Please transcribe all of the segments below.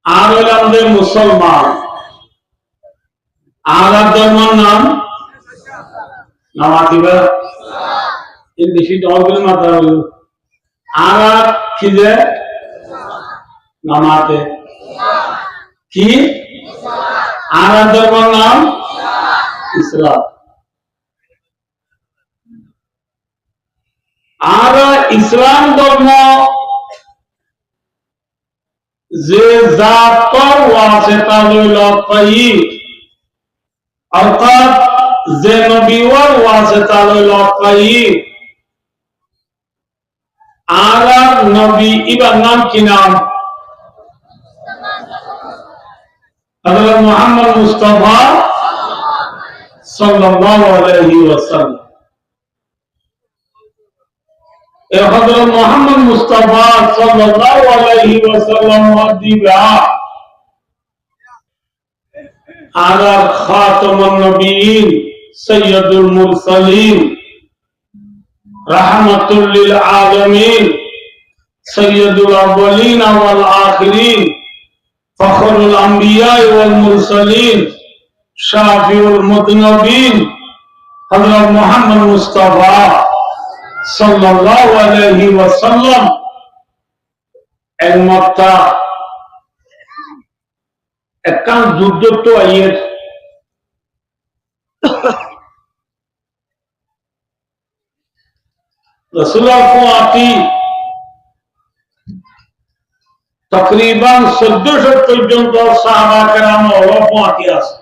আর হইল আমাদের মুসলমান। আর ধর্মের নাম নামাতিবা বেশি দলগুলো মাথা হইল। আর কি যে নামাতে কি আর ধর্মের নাম ইসলাম। আর ইসলাম ধর্ম যে জাতর ওয়াসিতা লইল তাইয়িব, অর্থাৎ যে নবীর ওয়াসিতা লইল তাইয়িব। আর নবী ইবার নাম কি নাম? হযরত মুহাম্মদ মুস্তাফা সাল্লাল্লাহু আলাইহি ওয়াসাল্লাম। হযরত মুহাম্মদ মুস্তাফা সাল্লাল্লাহু আলাইহি ওয়াসাল্লাম দিবা আলা খাতামুন নবিয়্যিন সাইয়্যিদুল মুরসালিন রাহমাতুল লিল আলামিন সাইয়্যিদুল আউয়ালিন ওয়াল আখিরিন ফখরুল আমবিয়া ওয়াল মুরসালিন শাফিউল মুযনিবিন হযরত মুহাম্মদ মুস্তাফা সাল্লাল্লাহু আলাইহি ওয়াসাল্লাম একমাত্র একখান যুদ্ধ তো আইয়ের রাসূলুল্লাহ ফাতি তকরিবান 1400 পর্যন্ত সাহাবা কেরাম ফাতি আছে।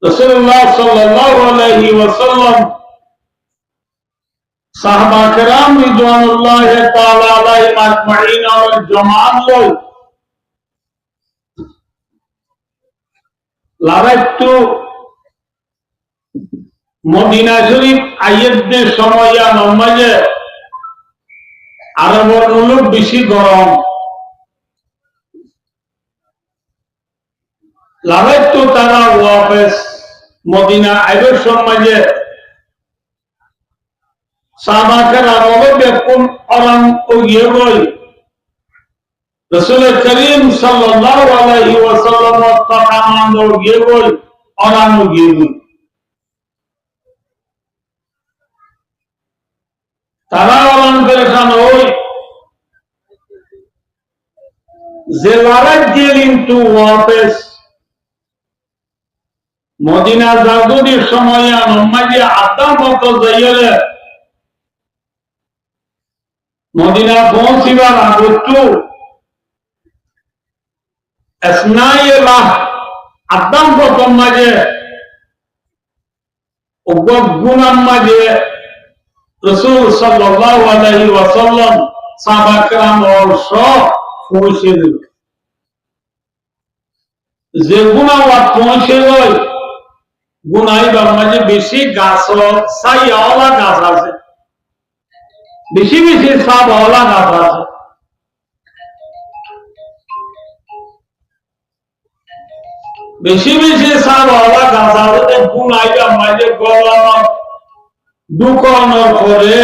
রাসূলুল্লাহ সাল্লাল্লাহু আলাইহি ওয়াসাল্লাম সাহাবা কেরাম রিদওয়ানুল্লাহি তাআলা আলাইহিম আজমাইন और जमात लोग লারাইতু মদিনা শরীফ আইয়দের সময় নমাজে আরবের মুলুক বেশি গরম লারাইতু তারা ওয়াফেস মদিনা আইবের সমাজে সাহাবা কেরাম বেকুন আরাম ওগিয়ে গই রাসূল করিম সাল্লাল্লাহু আলাইহি ওয়াসাল্লাম তাকামান ওগিয়ে গই আরাম ওগিয়ে গই তারা আরাম পেরেশান হই যে লারাইত গেলিন টু ওয়াফেস মদিনা জাদুরির সময় নমাজে আদম কত যাইলে মদিনা পৌঁছিবার আগটু আসনাইলা আদম কত মাঝে গুনাম মাঝে রাসূল সাল্লাল্লাহু আলাইহি ওয়াসাল্লাম সাহাবা কেরাম और সব পৌঁছে দিল যে গুনাহ পৌঁছে গই গুনাইবার মাঝে বেশি গাছ ছাইওয়ালা গাছ আছে বেশি বেশি ছাওয়ালা গাছ আছে বেশি বেশি ছাওয়ালা গাছ আছে গুনাইবার মাঝে গলা দুকানোর পরে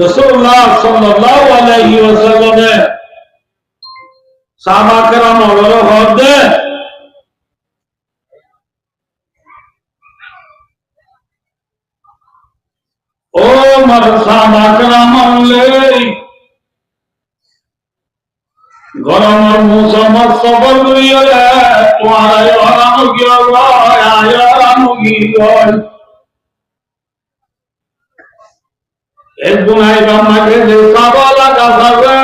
রাসূলুল্লাহ সাল্লাল্লাহু আলাইহি ওয়াসাল্লামে সাহাবা কেরাম ওর হদে ও মার সাহাবা কেরাম গরমের মৌসুম সবর করিয়া তোমার আরাম গিয়া আরাম গিয়া এক গুনাই বামাকে যে সাবালা গাছ আছে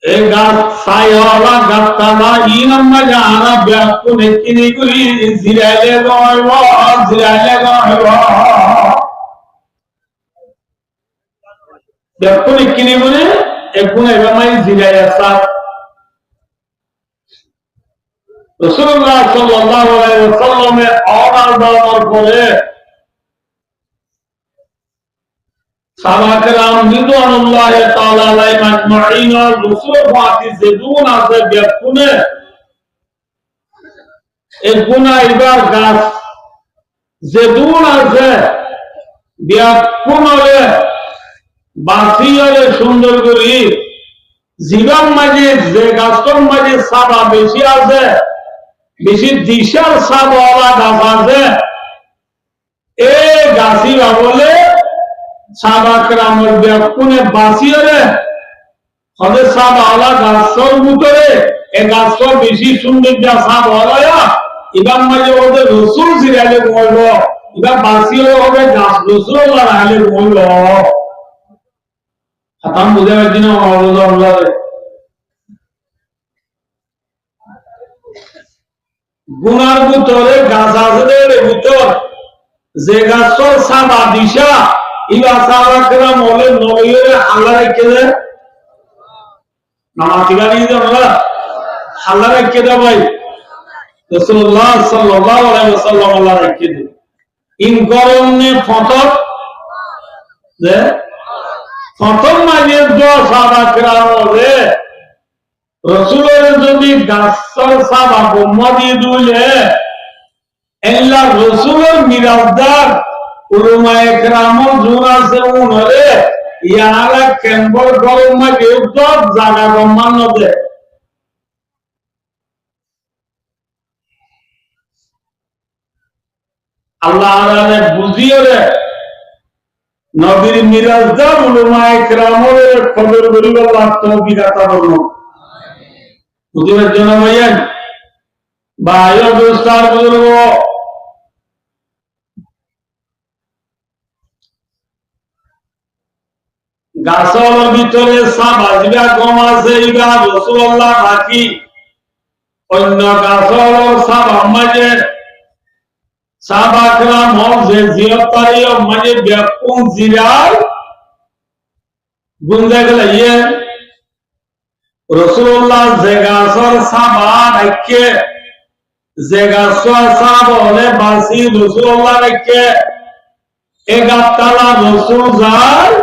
এই গাছ ছাইওয়ালা গাছটা ইনাম মাঝে আনা ব্যাকুনে কিনি করি জিরাইলে গয়ব ব্যাকুনে কিনি বলে এক গুনাই বামাই জিরাই আসা রাসূলুল্লাহ সাল্লাল্লাহু আলাইহি ওয়াসাল্লামে অর্ডার দেওয়ার পরে সাহাবা কেরাম রিদওয়ানুল্লাহি তাআলা আলাইহিম আজমাইন और दूसरे बाती से दून আছে ব্যাকুনে এক গুনাহ ইবার গাছ জেদুন আছে ব্যাকুন হলে বাসি হলে সুন্দর করি জীবন মাঝে যে গাছটার মাঝে সাবা বেশি আছে বেশি দিশার সাবওয়ালা গাছ আছে এই গাছি বলে সাবাকরামের ব্যাকুনে বাসি হলে হলে সাবওয়ালা গাছর ভিতরে এই গাছটা বেশি সুন্দর যা সাবওয়ালা এবার মাঝে ওদের রসুল সিরিয়ালে বলব এবার বাসি হবে গাছ রসুল লাগালে বলব খাতাম বুঝে পারছি না গুনার ভিতরে গাছ আছে ভিতর যে গাছর সাবা দিশা এবার সাবাকরাম হলে নবীরে আল্লাহ রেখে দেয় নামাতিবা নিয়ে আমরা আল্লাহ রেখে দেয় ভাই রাসূলুল্লাহ সাল্লাল্লাহু আলাইহি ওয়াসাল্লাম আল্লাহ রেখে দেয় ইন করনে ফতর যে ফতর মাঝে দোয়া সাবাকরাম হলে রসুলের যদি গাছর সাবা বোম্মা দিয়ে দিলে এল্লা রসুলের মিরাজদার উলমায়ে কেরামও জোর আছে উনরে ইয়ারা কেম্বর গরম মাঝে তো জায়গা সম্মান দে আল্লাহ আলাদা বুঝিয়ে রে নবীর মিরাজদার উলমায়ে কেরামের খবর বলিব লাগতো বিরাতা বলল বুঝিবার জন্য ভাইয়েন ভাই দোস্তার বুজুর্গ গাছর ভিতরে সাবাজিবা কম আছে ইবা রাসূলুল্লাহ বাকি অন্য গাছর সাবা মাঝে সাবাকরাম যে জিয়াতারিও মাঝে ব্যাকুন জিরাল গুঞ্জা গেলে রাসূলুল্লাহ যে গাছর সাবা রাখে যে গাছর সাবা হলে বাসি রাসূলুল্লাহ রাখে এ গাছতলা রাসূল যায়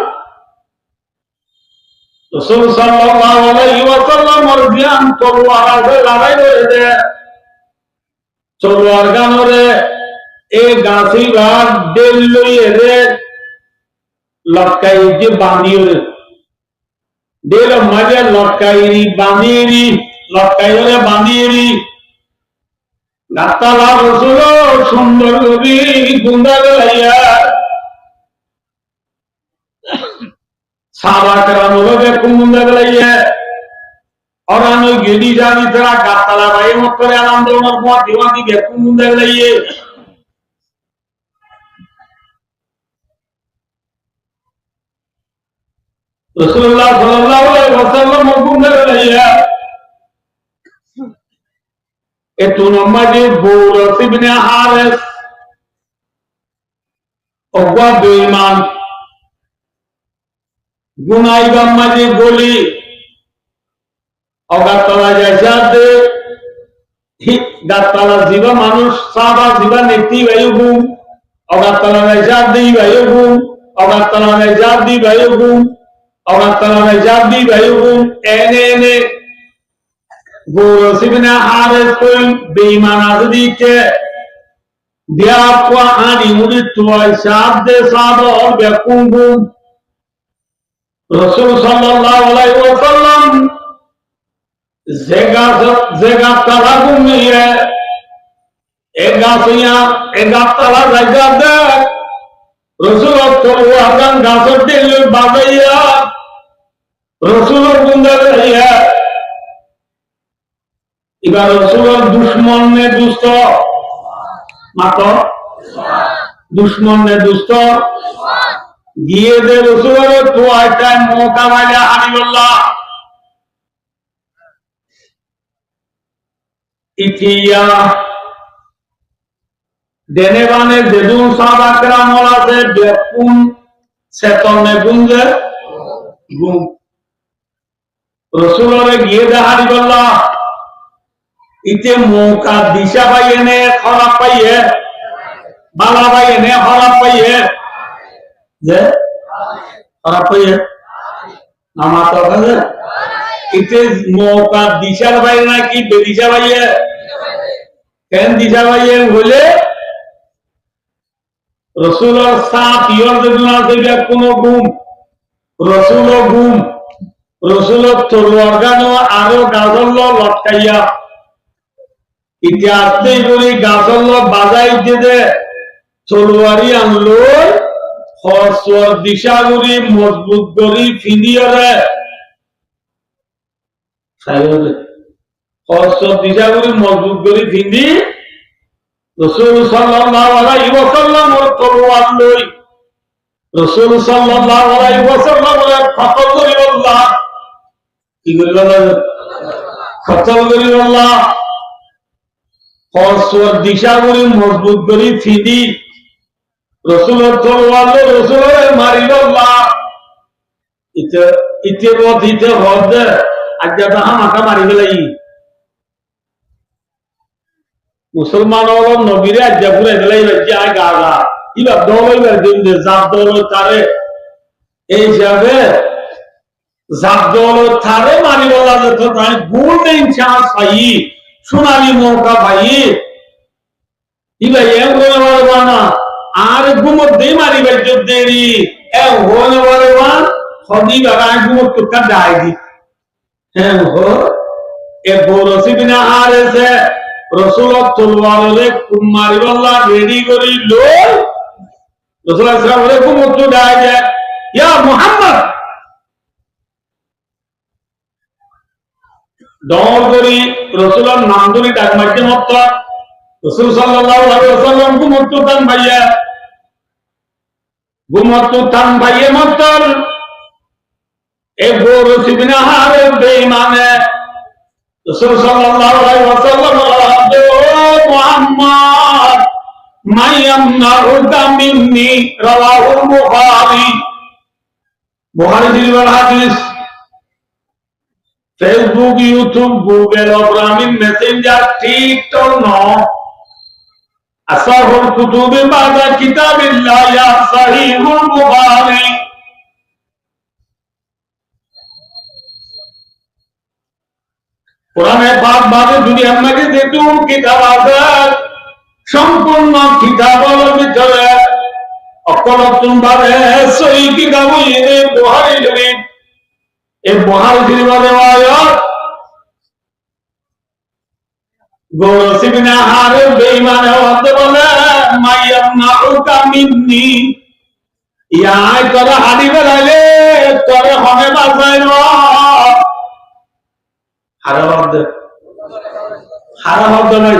রাসূল সাল্লাল্লাহু আলাইহি ওয়াসাল্লাম ওর জ্ঞান তলোয়ার আছে লড়াই করে দে তলোয়ার গানরে এ গাছি ভাগ দেল লইয়ে রে লটকাই যে বাঁধিয়ে দেল মাঝে লটকাইরি বাঁধিয়ে লটকাইরে বাঁধিয়ে গাছতলা রাসূল সুন্দর কবি গুন্দা গলাইয়া সাবাকরাম লোকে কুমুন্দা গলাইয়া অরানো গেদি জানি তারা গাছতলা ভাই মত করে আনন্দ মত দিওয়ানি বে কুমুন্দা গলাইয়া রাসূলুল্লাহ সাল্লাল্লাহু আলাইহি ওয়াসাল্লাম কুমুন্দা গলাইয়া এতো নমাজে বৌরস ইবনে হারিস ওয়া বেঈমান গুনাইবা মাঝে গলি অগাতলা যাইতে গাতলা জীবা মানুষ সাবা জীবা নেতি ভাইগুম অগাতলা যাইতে ভাইগুম অগাতলা যাইতে ভাইগুম অগাতলা যাইতে ভাইগুম এনে বৌরস ইবনে হারিস কই বেঈমান আদিকে বিয়াপা আনি মুদি তুই সাবদে সাবা বেকুঙ্গুম রাসূল সাল্লাল্লাহু আলাইহি ওয়াসাল্লাম জেগা তালা ঘুমিয়ে এগা তালা জায়গা দেখ রাসূল তলোয়ার গান গাছের দিল বাজাইয়া রাসূলের গুন্দা রইয়া এবার রাসূলের দুশমন নে দুষ্ট মাত্র দুশমন নে দুষ্ট গিয়ে দে রসুলের তো একটা মৌকা বাইলে হাবিবুল্লাহ ইতিয়া দেনে বানে দেদুন সাহাবাকরাম ওলাতে বেকুন সেতনে গুঞ্জে গুম রসুলের গিয়ে দে হাবিবুল্লাহ ইতে মৌকা দিশা পাইয়ে খারাপ পাইয়ে বালা পাইয়ে খারাপ পাইয়ে যে খারাপ পাইয়ে আমার তো কাছে ইতে মৌকা দিশার বাইরে নাকি বেদিশা পাইয়ে কেন দিশা পাইয়ে বলে রসুলের সাত ইয়ার যেগুলো আছে কোন গুম, রসুল গুম, রসুলের তরুয়ার গান আরো গাজল লটকাইয়া ইতিহাস করি গাজল বাজাই যে তরুয়ারি আনলো হসর দিশা করি মজবুত করি ফিরিয়ে হসর দিশা করি মজবুত করি ফিন্দি রসুল সাল্লাল্লাহু আলাইহি ওয়াসাল্লাম তরোয়ার লই রসুল সাল্লাল্লাহু আলাইহি ওয়াসাল্লাম কতল করি আল্লাহ কি করি আল্লাহ কতল করি আল্লাহ হসর দিশা করি মজবুত করি ফিদি রসুলের তরোয়ার লই রসুলের মারিল আল্লাহ ইতে ইতে রদ ইতে হদ আজ্ঞা হামাকা মারি গেলাই মুসলমান হল নবীরে আজ্ঞা পুরে গেলাই রাজ্যে আয় গা গা ইবা দল দিন যে জাত দল তারে এই হিসাবে জাত দল তারে মারি বলা যেত তাই গোল্ডেন চান্স পাই সোনালি মৌকা পাই ইবা এম করে পারবা না আর গুমত দিয়ে মারি বাজ্য দেরি এ হনে পারবা সদি বাবা গুমত টুকা ডাই দি হ্যাঁ হো এ বরসি বিনা হারেছে রসুল তলোয়ারে মারিবাল্লাহ রেডি করি লই রসুল আসসালামু আলাইকুম মুতু ডাই দে ইয়া মুহাম্মদ দল করি রসুলের নাম ধরি ডাক মাঝে মত রসুল সাল্লাল্লাহু আলাইহি ওয়াসাল্লাম কো মুতু তান ভাইয়া মত এ বরসি বিনা হারে বেঈমানে রসুল সাল্লাল্লাহু আলাইহি ওয়াসাল্লাম মুহাম্মদ মাইয়ামনাউকা মিন্নি রাওয়াহুল বুখারী বুখারী শরীফের হাদিস ফেসবুক ইউটিউব গুগল অপরামিন মেসেঞ্জার টিকটক ন আসাহুল কুতুবে বাদা কিতাবিল্লাহ ইয়া সহিহুল বুখারী কোরআনে পাক বাদে যদি আমাকে দেখুন কিতাব আছে সম্পূর্ণ কিতাবের ভিতরে অকলতুন ভাবে সহি কিতাব এই বুখারী শরীফ এই বুখারী শরীফের আয়াত গৌরসি বিনা হারে বেঈমানে হতে বলে মাইয়ামনাউকা মিন্নি ইয়াই তোরা হাদি বেলাইলে তোরে হনে বাঁচাইল হারাম নাই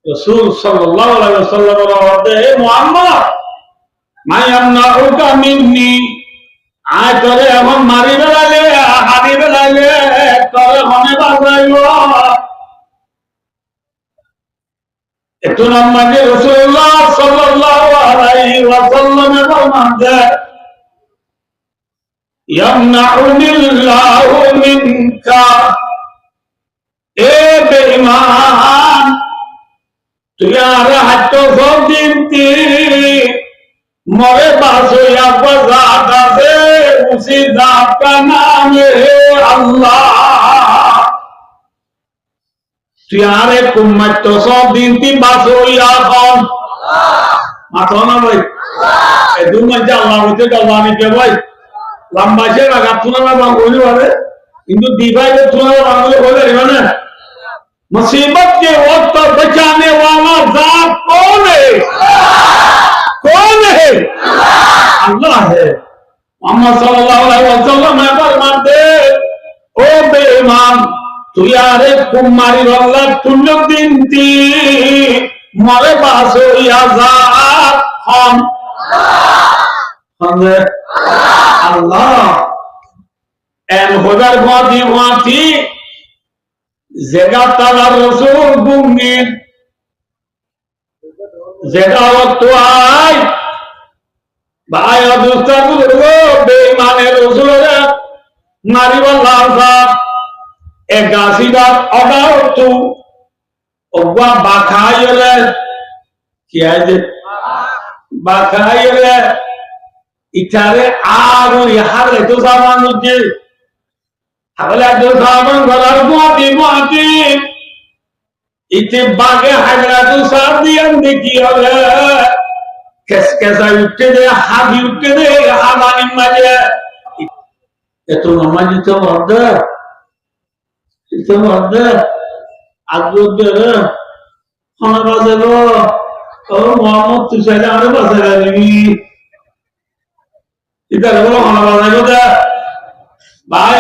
রাসূল সাল্লাল্লাহু আলাইহি ওয়াসাল্লাম বলে হে মুহাম্মদ মায়ামনাউকা মিন্নি আয় তোরে এখন মারি বেলাইলে হাদি বেলাইলে তোরে মনে বাজাইব একটু নাম মানে রাসূলুল্লাহ সাল্লাল্লাহু আলাইহি ওয়াসাল্লামের ফরমানতে ইয়ামনাউনিল্লাহু মিনকা এ বেঈমান তুই আর হাত সব দিনতি মরে বাসয়া বাজাত আছে উসি জাত কা নাম হে আল্লাহ তুই আর কুম্মত সব দিনতি বাসয়া কোন মাথা না ভাই এ দুনিয়া যা আল্লাহ হতে গাওয়ানি কে ভাই লম্বা সে লাগা তুনা বাঙ্গুলি বলে কিন্তু দিবাইলে तुना बांगले बोले ना मुसीबत के वक्त बचाने वाला जात कौन है? कौन है? अल्लाह है। मोहम्मद सल्लल्लाहु अलैहि वसल्लम फरमाते ओ बेईमान तू यारे कुमारी अल्लाह तुल्य दिनती मरे बासो या जात हम अल्लाह एम होदर बादी वाती जेगा ताला रसूल गुंगी जेगा वक्त आई भाई दोस्ता बुजुर्गो बेईमाने रसूल मारी वाला था एक गासीदार ऑर्डर तू ओवा बाखायले क्या है बाखायले इचारे आगो यार तो सामान मुझे हवला जो सामान गलर गुआती इते बागे हजरा तो साथ दिया देखी होगा কেসা উঠতে দে হাবি উঠতে দে হাবানি মাঝে এত নামাজি তো মধ্যে আগ্রহ খানা বাজালো ও মোহাম্মদ তুই চাইলে আরো বাজারে নিবি এটা বলো খানা বাজালো দে ভাই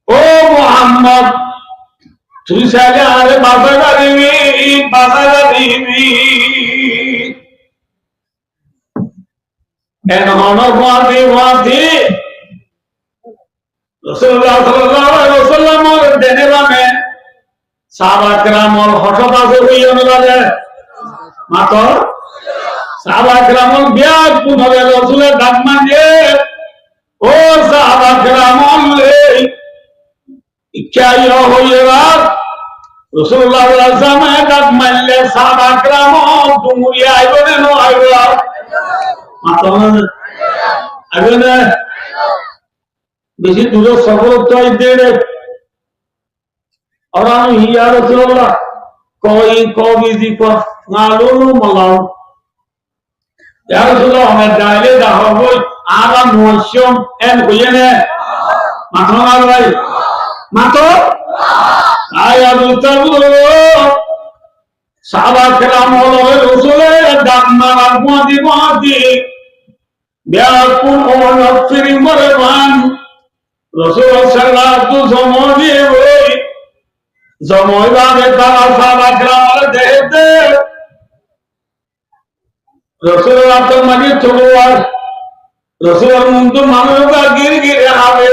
ও মোহাম্মদ তুই চাইলে আরে বাজারে নিবি and honor wadi Rasulullah sallallahu alaihi wasallam और देने वाले साहबा किराम और हौसला से हुई अनुराजे मातो साहबा किराम और ब्याज पुनः रसूल दामन ये ओ साहबा किराम ले क्या ये हो ये बात Rasulullah sallallahu alaihi wasallam दामन ले साहबा किराम तुम ये आयो ने नो आयो আগে বেশি দূরে সফর দেড়ে orang iya Rasulullah kau bizi kau ngalulu malau ya Rasulullah hame daile dah hoy ara muasyum en huyene mato ngal bhai mato aya dutabu sahaba kiram holo Rasulullah damman almadi biarpun orang firing berban Rasul sallallahu alaihi wasallam zaman babe tara sahabat kiram dehte Rasulullah to mani tuluar Rasul mundu manuga gir habe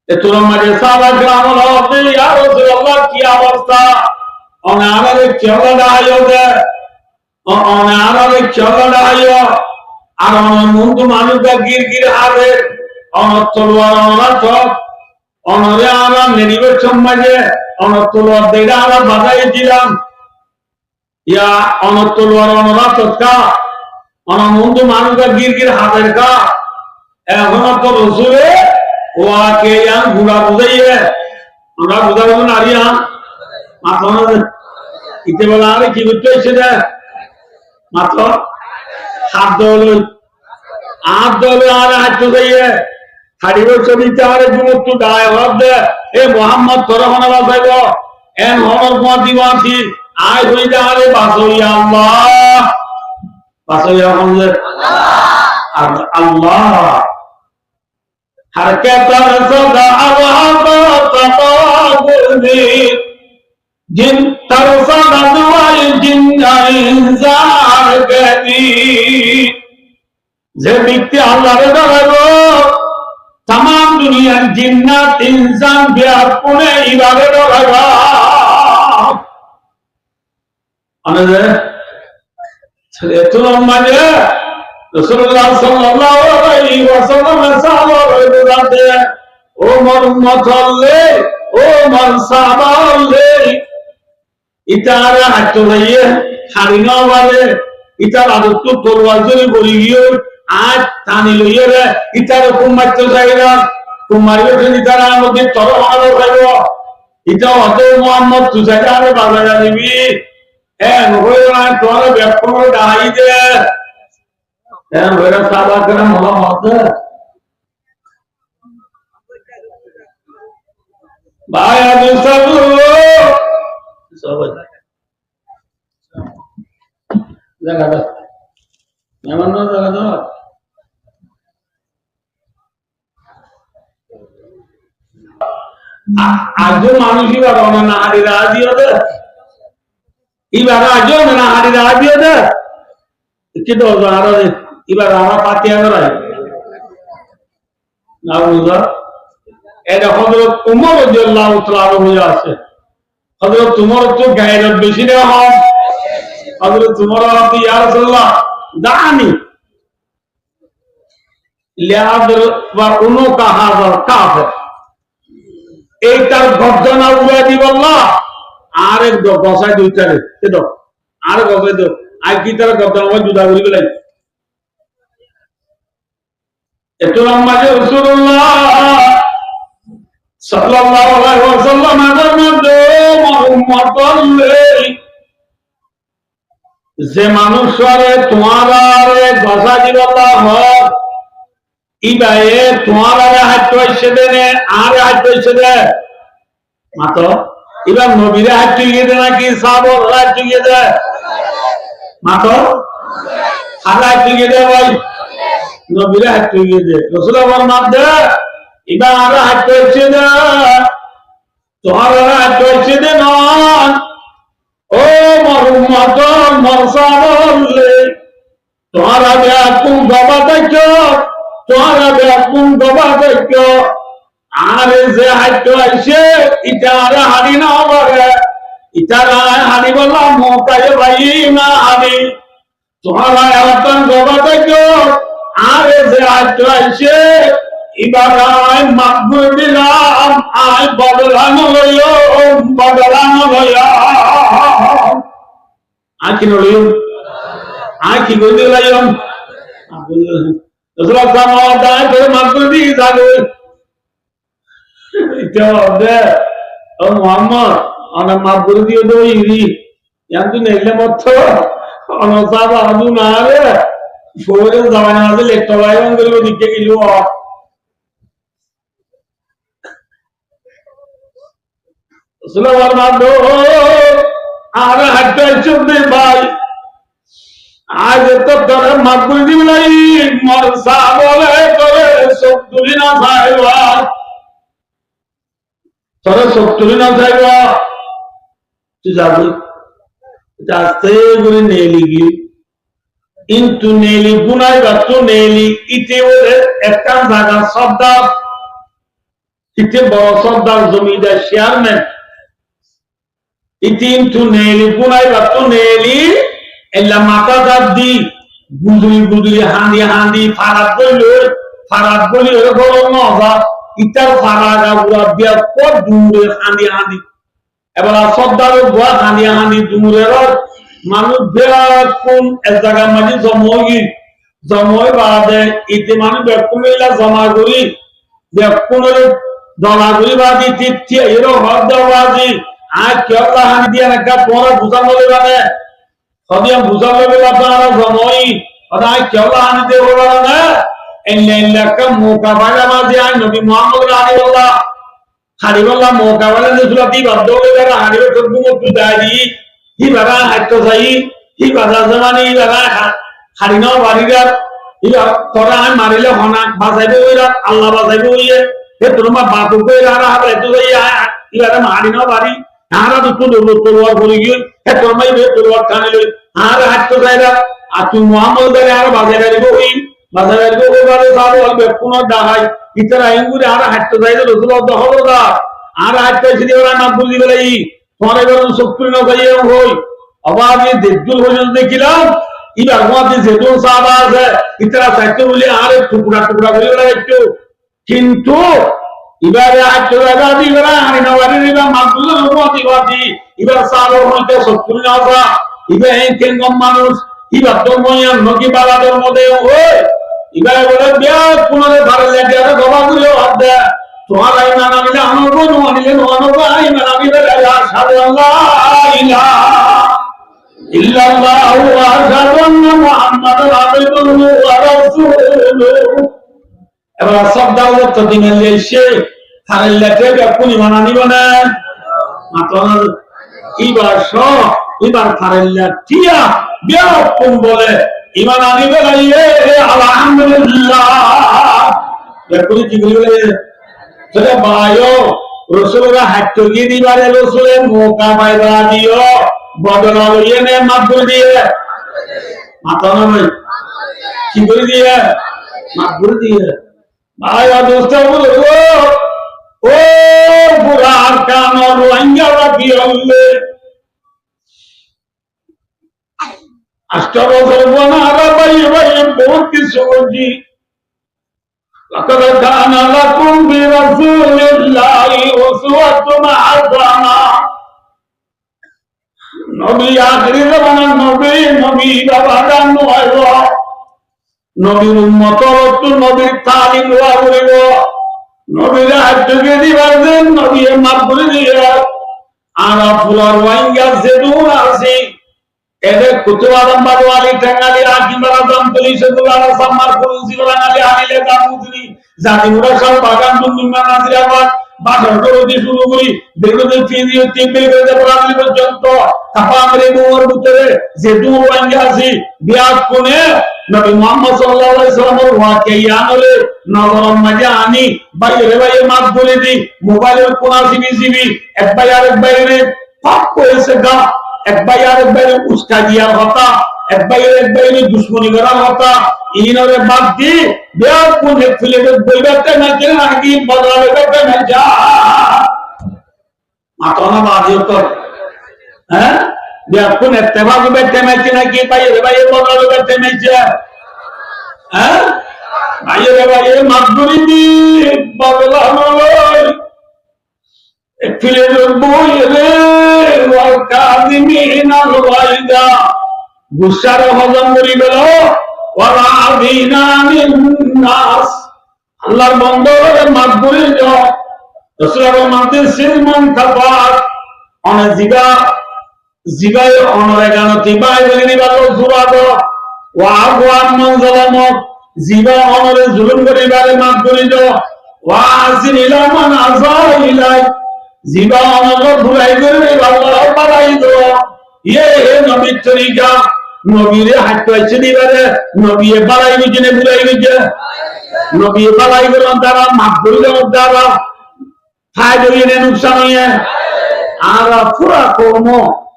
etura mane sahabat kiram hote ya Rasulullah ki avastha onare chola dayo de onare chola dayo আর মুন্ডু মানুষটা গির হারে অনতলোয়ার অনাথ অনরে আমরা নেরিবের সমাজে অনতলোয়ার দেড়া আমরা বাজাই দিলাম ইয়া অনতলোয়ার অনাথ কা মুন্ডু মানুষটা গির হাতের কা এখন তো রসুলে ওয়াকে ইয়ান ঘুরা বুঝাইয়ে আমরা বুঝাবো না আরিয়া মাথা ইতে বলা আরে কি করতে হয়েছে মাত্র हाथ दौले आ रहा है तो सही है खड़ीबो छवि चारे जुमत तू दाय हद ए मोहम्मद तोरा होना बासाइबो एन होनर को दीवासी आय हुई जा रे बासोया हमजे अल्लाह हर के तर सदा ततागुदी जिन तरसा दवाई जिन इंसान कहती যে ব্যক্তি আল্লাহরে ডরাইবো तमाम দুনিয়ার জিন্নাত ইনসান ব্যাপনে ইবাদত ডরাইবা আনে ছেলে তো মানে রাসূলুল্লাহ সাল্লাল্লাহু আলাইহি ওয়াসাল্লাম সাহাবায়ে বলতে ও মোর উম্মতলে ও মোর সাহাবালে ইতারা হাঁটতে যাইয়ে হারিনা বলে ইতার আদত তলোয়ার ধরে বলি গিয়ে আজ টানি লইয়ে রে ইতার কুমারতে যাইরা কুমারের ইতারা মধ্যে তর হালো খাইব ইতা অত মোহাম্মদ তুজারে বাজারে নিবি হইরা তোর ব্যাপক দাই দে হইরা সাবা করে মোহাম্মদ ভাই আমি সব জায়গা দাও মেহমান জায়গা দাও আজও মানুষই বাবা না হারি রাজি হতে এবার আজও না হারি রাজি হতে কি তো আরো এবার আমার পাতি আগে না বুঝা এটা হযরত উমর রাদিয়াল্লাহু তাআলা হয়ে আছে হযরত উমর তো গায়রত বেশি না হয় হযরত উমর রাদি ইয়া রাসূলুল্লাহ দানি লিয়াদর ওয়া উনুকা হাযার কাফির এইটার গর্দনা উড়াই দিব আল্লাহ আরেক গসাই দুইটারে এতো আর গসাই দাও আই কি তার গর্দনা জুদা করি বলাই এত লম্বাজে রাসূলুল্লাহ সাল্লাল্লাহু আলাইহি ওয়াসাল্লাম এর মধ্যে মুহাম্মদ যে মানুষরে তোমার গসা দিবতা হক ইবায়ে তোমার হাত হয়েছে দেনে আর হাত হয়েছে দে মাত্র এবার নবীরে হাত চুইয়ে দে নাকি সাবর হাত চুইয়ে দে মাত্র আর হাত চুইয়ে দে ভাই নবীরে হাত চুইয়ে দে রসুল আমার মাপ দে এবার আর হাত হয়েছে দে তোমার হাত হয়েছে দে নন ও মরুমত মরসাবলে তোমারা ব্যাকুম গবা দেখো তোমারা ব্যাকুম গবা দেখো আর যে হাইতো আইছে ইটারা হানি না বলে ইটারা হানি বলা মোকায়ে ভাই না হানি তোমারা এখন গবা দেখো আর যে হাইতো আইছে ইবারাই মাকবুল দিলাম আই বদলানো লইও আকি নলিও আকি গদি লাইও রসুল সাল্লাল্লাহু আলাইহি ওয়াসাল্লাম মাকবুল দি যাবে এটা হবে ও মুহাম্মদ ana মাকবুল দিও দইরি yantu নেলে মত ana সাবা আদু না রে ফোরে জামানা আছে লেকটলাই অঙ্গল দিকে গিলো সুলাইমান মাদো আর হাতে চুপে ভাই আজ তো তোর মাকবুল দিলাই মরসা বলে করে সব তুলি না যাইবা তোর সব তুলি না যাইবা তুই যাবি যাতে করে নেলি গি ইনটু নেলি গুনাই বাতো নেলি ইতে ওরে একটা জায়গা সর্দার ইতে বড় সর্দার জমিদার চেয়ারম্যান ইতিন তু নেলি গুনাই বাতো নেলি এলা মাতা দাদি গুদুরি গুদুরি হাঁদি হাঁদি ফারাত বলি ওরে বড় নজা ইটার ফারাগা বুড়া বিয়া কত দূরে হাঁদি হাঁদি এবার সর্দারের বুয়া হাঁদি হাঁদি দূরের মানুষ বিরাট কোন এক জায়গার মাঝে জমই বাদে ইতি মানুষ বেকুমিলা জমা করি বেকুনের দলা করি বাদি তিথিয়া এরো হদ দেওয়াজি আর কেউ হানি দিয়ে একটা তোমার বুঝানো দেবে না সদিয়াম বুঝানো দেবে আপনারা জমই আর কেউ হানি দিয়ে বলবে না এলাকা মোকাবেলা মাঝে আর নবী মোহাম্মদ রাহিবুল্লাহ হারিবুল্লাহ মোকাবেলা দিছিল দি বাধ্য হয়ে যারা হারিবে তো গুমত দাঁড়ি হি বাবা হাইতো যাই হি বাজার জমানি বাবা হারিনো বাড়িরাত ইয়া তোরা মারিলে হনা বাজাইবে ওইরা আল্লাহ বাজাইবে ওইয়ে হে তোমরা বাতু কইরা আর হাতে তো যাই ইয়া মারিনো বাড়ি আরা তো তোলওয়ার করে গিয়ে হে তোমরা বে তোলওয়ার টানে লই আর হাইতো যাইরা আর তুই মুহাম্মদ দারে আর বাজাইবে ওই বাজাইবে ওই বারে সাবো হবে কোন দাহাই ইতরা ইঙ্গুরে আর হাইতো যাইলে রসুল দহলদা আর হাইতো যদি ওরা না বুঝি বলাই তোমার এবার শক্তি না যাইয়ে হই আবার এই দেবদুল হজল দেখিলাম ইবার মধ্যে যেদুল সাহাবা আছে ইতরা চাইতে বলে আর টুকরা টুকরা করে ওরা একটু কিন্তু এবারে আজ জায়গা দিবেরা হানি নবারি দিবা মাকবুল রহমতি বাতি এবার সালো হইতে শক্তি না যা ইবে এই কেঙ্গম মানুষ ইবার তো মইয়া নকি বালাদের মধ্যে হই এবারে বলে বিয়া কোনরে ধারে লাগে আর গবা গুলো হাত তোমার এই নানা মিলে আমার বোন আনিলে নোয়ানো ভাই নানা মিলে আশহাদু আল্লাহ ইলাহা ইল্লাল্লাহু ওয়া আশহাদু আন্না মুহাম্মাদান আবদুহু ওয়া রাসূলুহু এবার সবদাও তো দিনে এসে তার লেটে কোন মানা নিব না মাত্র এবার তারেল্লা টিয়া বিয়া কোন বলে ইমান আনিবে লাইয়ে আলহামদুলিল্লাহ এরপরে কি বলে সেটা বায়ো রসুলরা হাত গিয়ে দিবারে রসুলের মোকা বাইরা দিও বদলা লইয়ে নে মাকবুল দিয়ে মাথা নয় কি করে দিয়ে মাকবুল দিয়ে ভাই দোস্ত বলে ও বুড়ার কান রোহিঙ্গা রাখি হলে 8 বছর বনারা ভাই ভাই বহুত কিছু বুঝি لقد كان لكم برسول الله أسوة حسنة নবী আখরি জামানার নবী বাবা নয় নবীর উম্মতর তো নবীর তালিম লওয়া করিব নবীর হাতকে দিবার দেন নবীর মাপ করে দিয়ে আর ফুলার ওয়াইঙ্গা যে দূর আছে এদের কুতুব আলম বারোয়ারি টেঙ্গালি আকিম আজম পুলিশের সাম্মার পুলিশি বাঙালি আনিলে দামুদ্রি জাতি মুরা সব বাগান বন্ধুমান নাজিরাবাদ বাসর করতে শুরু করি বেরোদের ফিরিয়ে টিপে করে পড়ালি পর্যন্ত তাপামরে মোর ভিতরে যে দূর ভাঙ্গে আছি বিয়াত কোনে নবী মুহাম্মদ সাল্লাল্লাহু আলাইহি সাল্লামের ওয়াকিয়ান হলে নগরম মাঝে আনি বাইরে বাইরে মাত বলে দি মোবাইলের কোনা জিবি এক ভাই আরেক বাইরে পাপ করেছে গা এক ভাই আরেক বাইরে উস্কা দিয়ার কথা এক বাইরে দুশ্মনী করার কথা ইনরে বাদ দি বিয়াত কোনে ফেলে বইবাতে না যে নাকি বদলাবে বেটা না যা মাতনা বাদিও তো হ্যাঁ বিয়াত কোনে তেবাগ বেতে মেছে নাকি বাইরে বাইরে বদলাবে বেতে মেছে হ্যাঁ বাইরে বাইরে মাদুরি দি বদলানো ফিলে বই রে ওয়াল কাযিমিন আল গায়দা গুসার হজম করি গেল ওয়ালা আযিনা মিন নাস আল্লাহর বন্দরে মাদুরি দাও রাসূলের মাতে সিলমান কাফাত অনে জিগায় অনরে গানতি বাই বলিনি বালো জুরাদো ওয়া আগওয়ান মান যালামত জিবা অনরে জুলুম করি বারে মাদুরি দাও ওয়া আসিন ইলা মান আযা ইলাই জিবা অনরে ভুলাই করে আল্লাহ বাড়াই দাও ইয়ে নবী তরিকা নবীরে হাত পাইছে দিবারে নবীয়ে বাড়াই বিজনে ভুলাই গেছে নবী বাড়াই গেল দ্বারা মাদুরি দাও দ্বারা ফায়দা নিয়ে নুকসান হয়ে আর পুরা কর্ম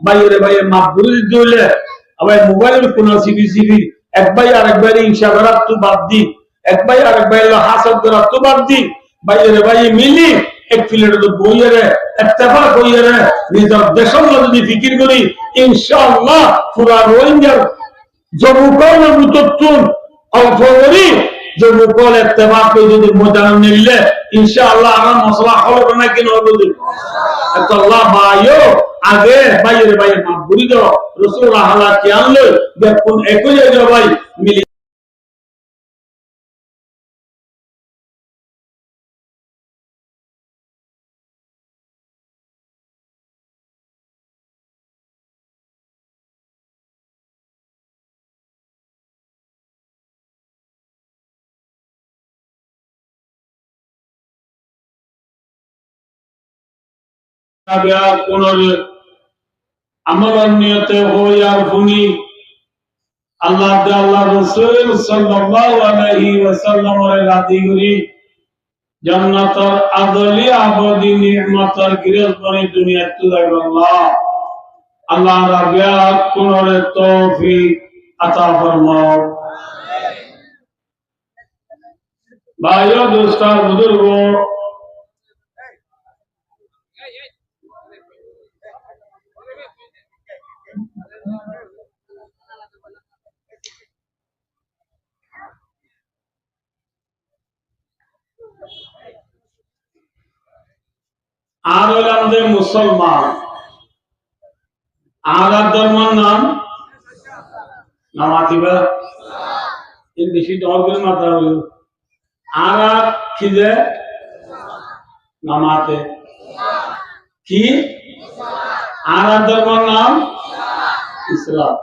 বাইরে বাইরে মাদুরি দিলে আবার মোবাইলের কোন সিবি এক ভাই আরেক বাইরে ইনশা করার তো বাদ দি এক ভাই আরেক বাইরে হাসদ করার তো বাদ দি বাইরে বাইরে মিলি এক প্লেট বইয়েরে ইত্তেফাক হইয়েরে নিজের দেশের যদি ফিকির করি ইনশাআল্লাহ পুরা রোহিঙ্গার জবুকল মুততুন অল্প করি জবুকল ইত্তেফাক করে যদি মজান নিলে ইনশাআল্লাহ আমার মশলা হবে না কেন হবে তো আল্লাহ ভাইও আগে বাইরে বাইরে মাদুরি দাও রাসূলুল্লাহ হালা কি আনলো দেখুন একই জায়গা ভাই মিলি আমার নিয়তে হই আর ভূমি আল্লাহ আল্লাহ রাসূল সাল্লাল্লাহু আলাইহি ওয়াসাল্লামের রাদি করি জান্নাতের আদলি আবদি নিয়ামতের গিরজবনি দুনিয়াতে লাগবে আল্লাহ রাবিয়া কোনরে তৌফিক আতা ফরমাও ভাইও দোস্তার বুজুর্গ আর হইল আমাদের মুসলমান আর ধর্মের নাম নামাতিবা এই বেশি দরকার মাথা হইল আর কি যে নামাতে কি আর ধর্মের নাম ইসলাম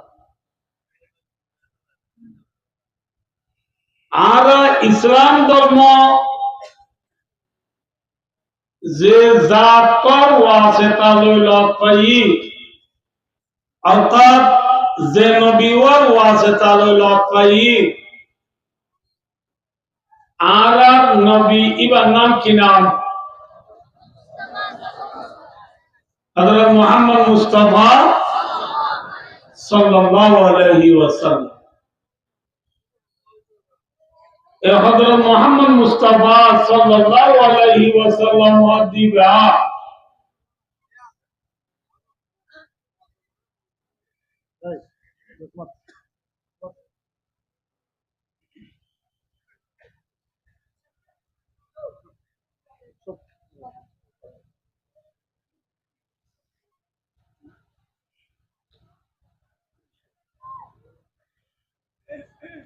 আর ইসলাম ধর্ম যে জাতর ওয়াসিতা লইল পাই অর্থাৎ যে নবীর ওয়াসিতা লইল পাই আর নবী ইবার নাম কি নাম হযরত মুহাম্মদ মুস্তাফা সাল্লাল্লাহু আলাইহি ওয়াসাল্লাম হযরত মুহাম্মদ মুস্তাফা সাল্লাল্লাহু আলাইহি ওয়াসাল্লাম ওয়াদিবা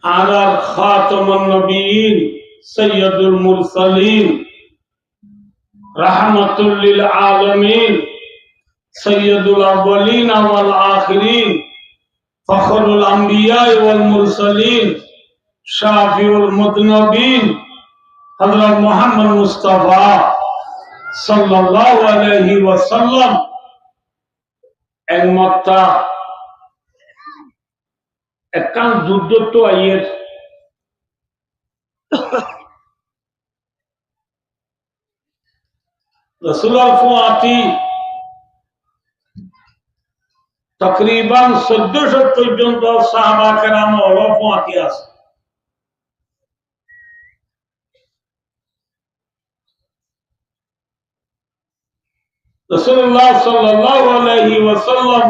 على خاتم النبيين سيد المرسلين رحمة للعالمين سيد الأولين والآخرين ফখরুল আম্বিয়া ওয়াল মুরসালিন শাফিউল মুযনিবিন হযরত মুহাম্মদ মুস্তাফা সাল্লাল্লাহু আলাইহি ওয়াসাল্লাম এক মক্কা একখান যুদ্ধ তো আইয়ের রাসূলুল্লাহ ফুয়াতি তকরিবান 1400 পর্যন্ত সাহাবা কেরাম ফুয়াতি আছে রাসূলুল্লাহ সাল্লাল্লাহু আলাইহি ওয়াসাল্লাম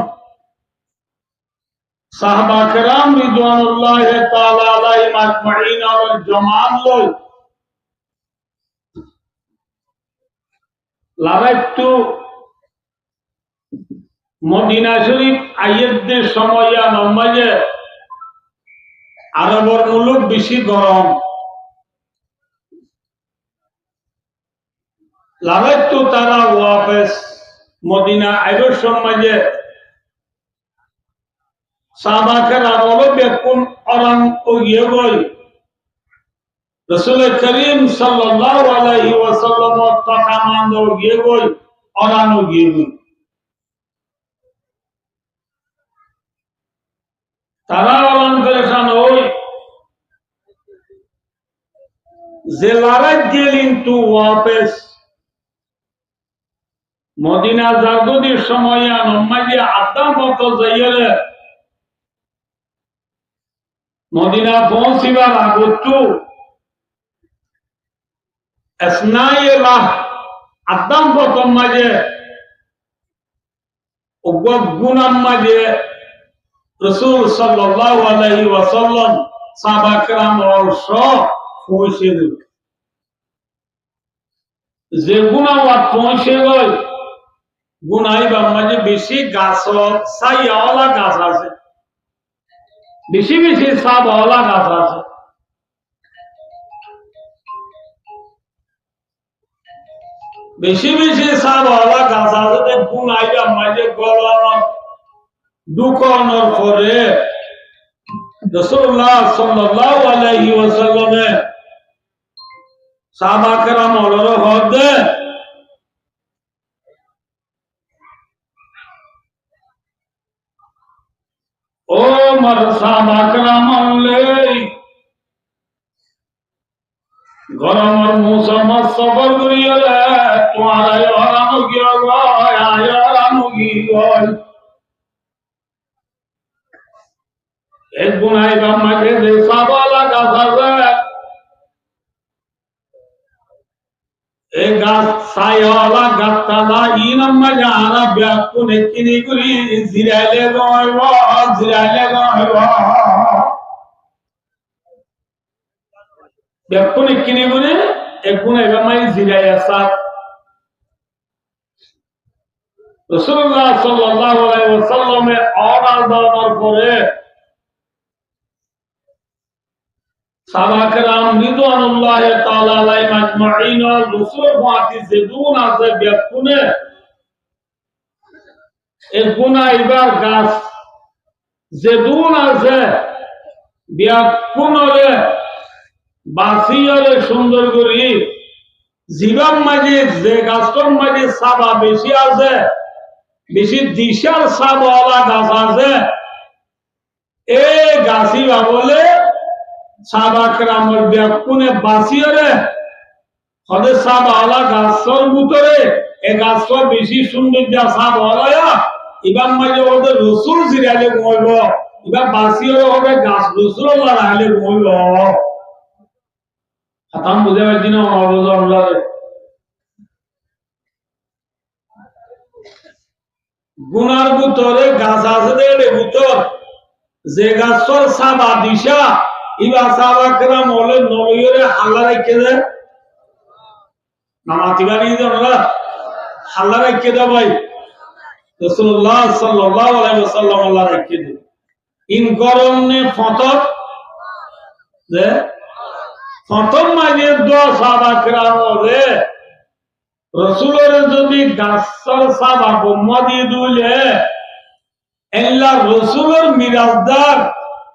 সাহাবা কেরাম রিদওয়ানুল্লাহি তাআলা আলাইহিম আজমাইন আর জামাত লই লাগাইতু মদিনা শরীফ আইয়দের সময় নমাজে আরবর মুলুক বেশি গরম লাগাইতু তারা ওয়াপস মদিনা আইবার সমাজে সাহাবা কেরাম বেকুন অরান ও গিয়ে গই রাসূল করিম সাল্লাল্লাহু আলাইহি ওয়াসাল্লাম তাকামান্দ ও গিয়ে গই অরান ও গিয়ে গই তারা অরান পরেশান হই যে লাগাই গেলেন তু ওয়াপস মদিনা জাগদির সময় নমাজে আড্ডা মতো যাইলে মদিনা পৌঁছিবার আগতু আসনাইলা আড্ডাম প্রথম মাঝে গুনাম মাঝে রাসূল সাল্লাল্লাহু আলাইহি ওয়াসাল্লাম সাহাবা কেরাম অর্শ পৌঁছে দিল যে গুনাওয়াত পৌঁছে গই গুনাইবার মাঝে বেশি গাছ ছাইয়াওয়ালা গাছ আছে বেশি বেশি ছাওয়ালা গাছ আছে বেশি বেশি ছাওয়ালা গাছ আছে গুনাইবার মাঝে গলানো দুকানোর পরে রাসূলুল্লাহ সাল্লাল্লাহু আলাইহি ওয়াসাল্লাম সাহাবা কেরাম ওলর হদে ও মর সাহাবা কেরাম গরমের মৌসুম সফর করিয়ে তোমার আরাম গিয়ে আরাম গিয়ে এক গুনাই মাঝে যে সাবালা গাছ আছে এই গাছ ছায়াওয়ালা গাছটা ইনাম মাঝে আনা ব্যাকুনে কিনি করি জিরাইলে গইব ব্যাকুনে কিনি করি এক গুনাই মাঝে জিরাই আসা রাসূলুল্লাহ সাল্লাল্লাহু আলাইহি ওয়াসাল্লামের অর্ডার দেওয়ার পরে সাহাবা কেরাম রিদওয়ানুল্লাহি তাআলা আলাইহিম আজমাইন রাসূল ফাতি যেদুন আছে ব্যাকুনে এক গুনাইবার গাছ যেদুন আছে ব্যাকুনরে বাসিয়রে সুন্দর করি জীবন মাঝে যে গাছটার মাঝে সাবা বেশি আছে বেশি দিশার সাবাওয়ালা গাছ আছে এই গাছি বলে সাহাবা কেরামের ব্যাকুনে বাসিয়রে হদে সাবাওয়ালা গাছর ভিতরে এই গাছটা বেশি সুন্দর যা সাবাওয়ালা এবার মাঝে ওদের রসুল জিরাইলে ঘুমাইব এবার বাসিয়রে হবে গাছ রসুল লড়াইলে ঘুমাইব খাতাম বুঝে পারছি না গুনার ভিতরে গাছ আছে দেড়ে ভিতর যে গাছর সাবা দিশা ইবা সাহাবা কেরাম ওলে নবীরে হাল্লা রেখে দেয় নামাতি বানিয়ে দেন ওরা হাল্লা রেখে দেয় ভাই রাসূলুল্লাহ সাল্লাল্লাহু আলাইহি ওয়াসাল্লাম আল্লাহ রেখে দেয় ইন গরমে ফতর যে প্রথম মাঝে দোয়া সাহাবা কেরাম ওলে রাসূলের যদি গাছর সাবা বোম্মা দিয়ে দিলে আল্লাহ রসুলের মিরাজদার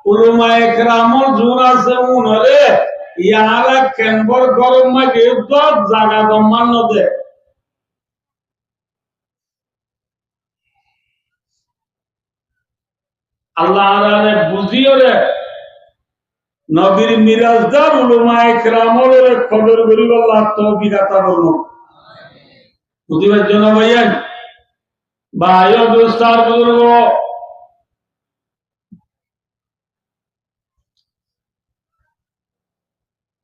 উলামায়ে কেরামর জোর আছে উনরে ইয়ারা কেনবর গরম মাঝে দত জায়গা দম্মান দে আল্লাহ আরে বুঝিও রে নবীর মিরাজদার উলামায়ে কেরামর কদর করিব আল্লাহ তৌফিক আতা করুন বুঝিবার জন্য ভাইয়ান ভাইও দোস্তার বুজুর্গ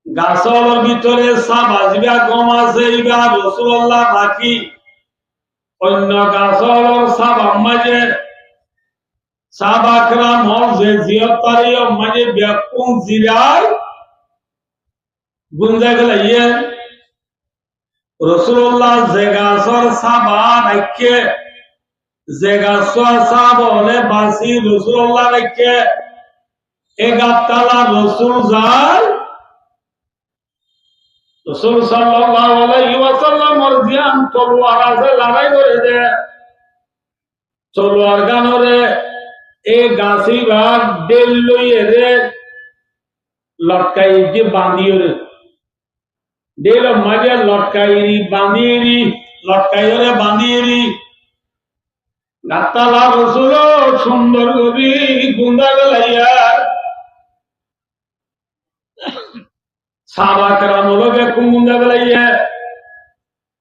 গাছর ভিতরে সাপ আসবে কম আছে এবার রাসূলুল্লাহ বাকি অন্য গাছর সাপ মাঝে সাহাবাকরাম যে জিয়ারতারি মাঝে ব্যাকুম জিরায় গুঞ্জা গেল ইয়ে রাসূলুল্লাহ যে গাছর সাবা রাখে যে গাছর সাব হলে বাসি রাসূলুল্লাহ রাখে এগাতালা রাসূল যায় রাসূল সাল্লাল্লাহু আলাইহি ওয়াসাল্লাম মরজিয়ান তলোয়ার আছে লড়াই করে দে তলোয়ার গানরে এ গাছি ভাগ ডেল লইয়ে রে লটকাই যে বাঁধিয়ে রে ডেল মাঝে লটকাইরি বাঁধিয়েরি লটকাইরে বাঁধিয়েরি গাতালা রাসূল সুন্দর কবি গুন্দা গলাইয়া সাহাবাকরাম লগে কুমুন্দা গলাইয়া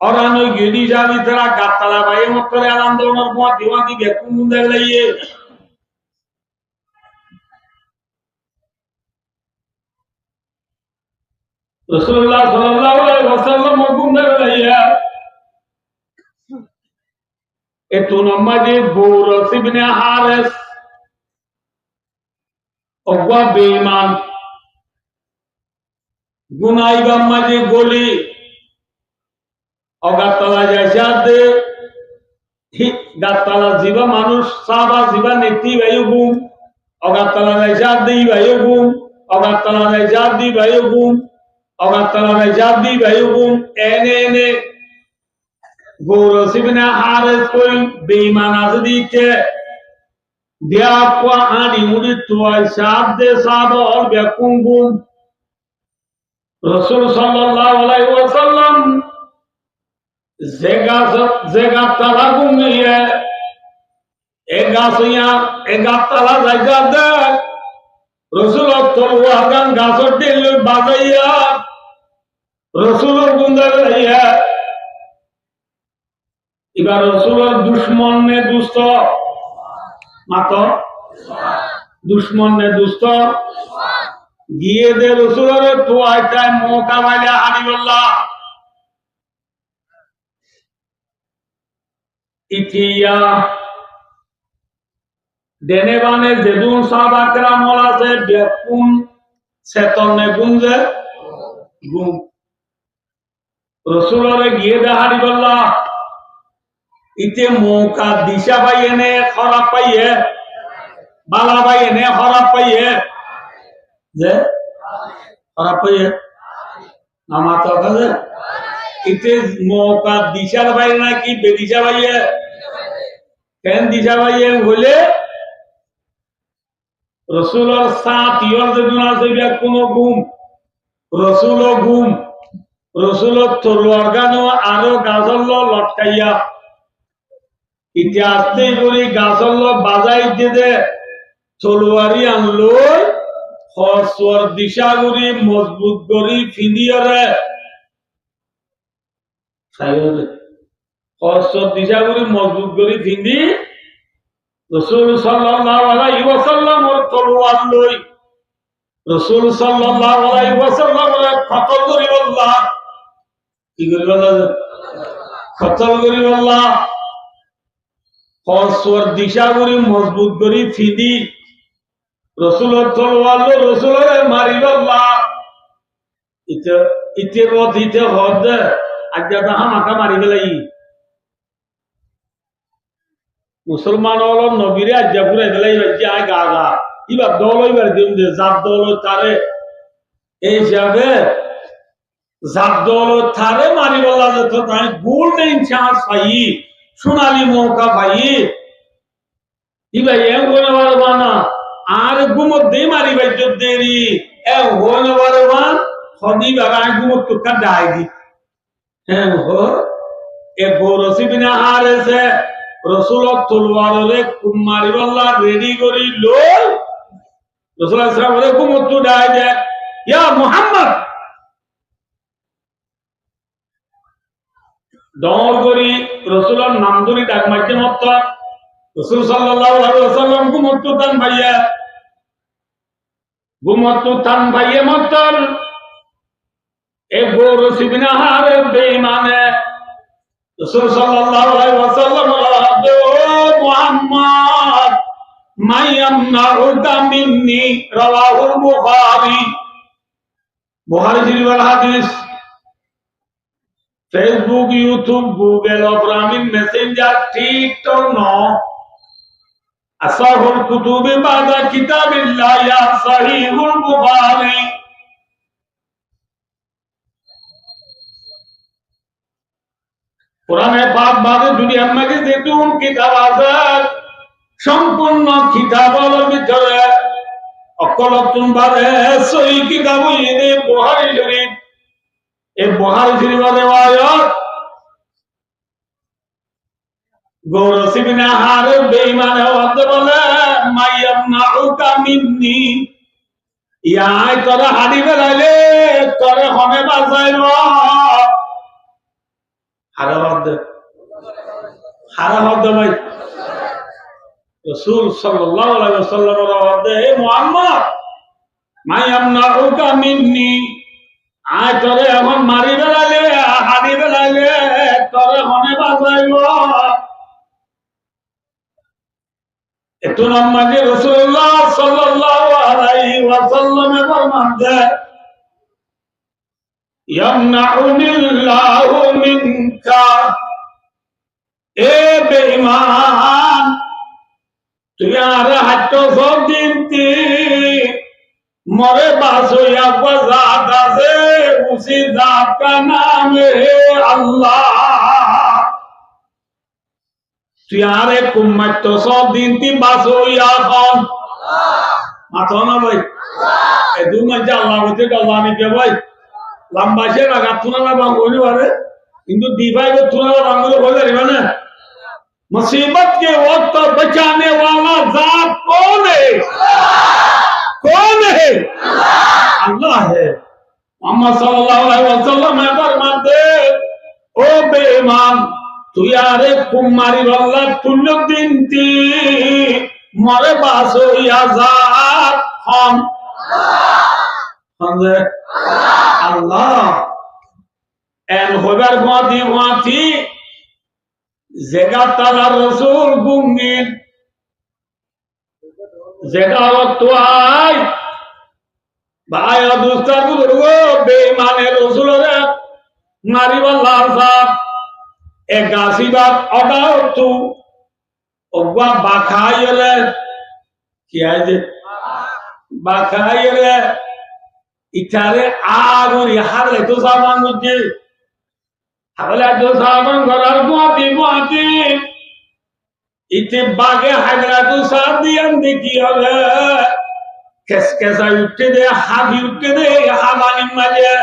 অরানো গেদি যাবি তারা গাতালা ভাই মতরে আনন্দ ওনার পর দিওয়ানি বেকুমুন্দা গলাইয়া রাসূলুল্লাহ সাল্লাল্লাহু আলাইহি ওয়াসাল্লাম গুন্দা গলাইয়া এতো নামাজে বৌরস ইবনে হারিস অগবা বেঈমান গুনাইবা মাঝে গলি অগাতলা যাইসাদে ঠিক গাতলা জীবা মানুষ সাবা জীবা নেতি ভাইও গুম অগাতলা যাইসাদে ভাইও গুম অগাতলা যাইসাদি ভাইও গুম অগাতলা যাইসাদি ভাইও গুম এনে এনে বৌরস ইবনে হারিস কই বেঈমান আজদিকে দিয়া কোয়া আনি মুদি তোয়াই সাদে সাবা অল বেকুম গুম রাসূল সাল্লাল্লাহু আলাইহি ওয়াসাল্লাম জেগা তালা গুমিয়ে এগা তালা জায়গা দে রাসূল তলোয়ার গান গাছর দিল বাজাইয়া রাসূলের গুন্দা গলাইয়া এবার রাসূলের দুশমন নে দুষ্ট মাত দুশমন নে দুষ্ট গিয়ে দে রাসূলের তোয়াইতা মোকাবিলা হাবিবুল্লাহ ইতিয়া দেনে বানে যেদুন সাহাবাকরাম আছে বেকুন সেতনে গুঞ্জে গুম রাসূলের গিয়ে দে হাবিবুল্লাহ ইতে মোকা দিশা পাইয়ে খারাপ পাইয়ে বালা পাইয়ে খারাপ পাইয়ে যে খারাপ পাইয়ে আমার তো কাছে ইতে মৌকা দিশার বাইরে নাকি বেদিশা পাইয়ে কেন দিশা পাইয়ে হলে রাসূলের সাথ ইয়র যে গুণ আছে কোনো গুম রাসূল গুম রাসূলের তলোয়ার গানো আরো গাজল লটকাইয়া ইতিহাসে করি গাজল বাজাই দিয়ে তলোয়ারি আনলো হসর দিশা করি মজবুত করি ফিনিয়রে হসর দিশা করি মজবুত করি ফিনি রাসূল সাল্লাল্লাহু আলাইহি ওয়াসাল্লাম ওর তলোয়ার লই রাসূল সাল্লাল্লাহু আলাইহি ওয়াসাল্লাম কতল করি আল্লাহ কি করি আল্লাহ কতল করি আল্লাহ হসর দিশা করি মজবুত করি ফিনি রাসূলের তলোয়ার লো রাসূলের মারিব আল্লাহ ইতে রদ ইতে হদ আজ্ঞা তাহা মাথা মারি গেলাই মুসলমান হল নবীরে আজ্ঞা পুরাই গেলাই বাজ্যে আয় গা গা ইবার দল হইবার দিন যে জাত দল তারে এই হিসাবে জাত দল তারে মারি বলা যেত তাই গোল্ডেন চান্স পাই সোনালী মৌকা পাই কি ভাই এম হইতে পারবা না আর গুমত দে মারি ভাই যদি দেরি এম হইতে পারবা হদি বাবা গুমত তো কাটাই দি হ্যাঁ হো এ গৌরসি বিনা হারেছে রসুল তলোয়ারে কুমারি বল্লা রেডি করি লো রসুল সাহেব গুমত তো ডাই দে ইয়া মুহাম্মদ দৌড় করি রসুলের নাম ধরি ডাক মারতে মত রসুল সাল্লাল্লাহু আলাইহি ওয়াসাল্লাম গুমত তান ভাইয়া গুমত তান ভাইয়া মত এ গৌরসি বিনা হারে বেঈমানে রসুল সাল্লাল্লাহু আলাইহি ওয়াসাল্লাম ও মুহাম্মদ মাইয়ামনাউকা মিন্নি রাওয়াহুল বুখারী বুখারী শরীফের হাদিস Facebook, YouTube, Google, Operamin, Messenger, TikTok, no. Asahul kutubi ba'da kitabillah ya sahihul Bukhari. Qur'ane Pak bade dunia magi zetun kitab azad সম্পূর্ণ কিতাবের ভিতরে অকলতুন বাদে সহি কিতাব ইনি বুখারী শরীফ এই বুখারী শরীফের রিওয়ায়াত গৌরসি বিন হারিস বেঈমানে ওয়াদ বলে মাইয়ামনাউকা মিন্নি ইয়াই তোরা হাদি বেলাইলে তোরে হনে বাজাইব হারাবাদ ভাই রাসূল সাল্লাল্লাহু আলাইহি ওয়াসাল্লামের ওয়াদে হে মুহাম্মদ মাইয়ামনাউকা মিন্নি আয় তোরে এখন মারি বেলাইলে হাদি বেলাইলে তোরে হনে বাজাইব এতো নামাজে রাসূলুল্লাহ সাল্লাল্লাহু আলাইহি ওয়াসাল্লামে ফরমাতে ইয়ামনাউনিল্লাহু মিনকা এ বেঈমান তুই আর হাত সব দিনতি মরে বাসইয়া বাজাত আছে উসি জাত কা নাম হে আল্লাহ তুই আরে কুম্মাত তো সব দিনতি বাসইয়া খান মাথা না ভাই এ দুই মধ্যে আল্লাহ হতে আল্লাহ নিকে ভাই লম্বা সে রাগা তুনা না বাঙ্গলি বারে কিন্তু দিভাই को तुना बांगलो बोले रे ना मुसीबत के वक्त बचाने वाला जात कौन है अल्लाह है मोहम्मद सल्लल्लाहु अलैहि वसल्लम है फरमाते ओ बेईमान तू यारे कुमारी अल्लाह तुल्य दिनती मरे बासो या जात हम अल्लाह en hogar wati zega tala rasul gungin zega watwai baya dostar budurgo beimane rasulore mari wallah sab e gasibat odao tu ogwa bakhayele kiya je bakhayele itare agur yahar to saman mujhe Habala do saman gorar guati ite bage hagla do sardiyan deki hola keskesa utte de habi utte de hamani maje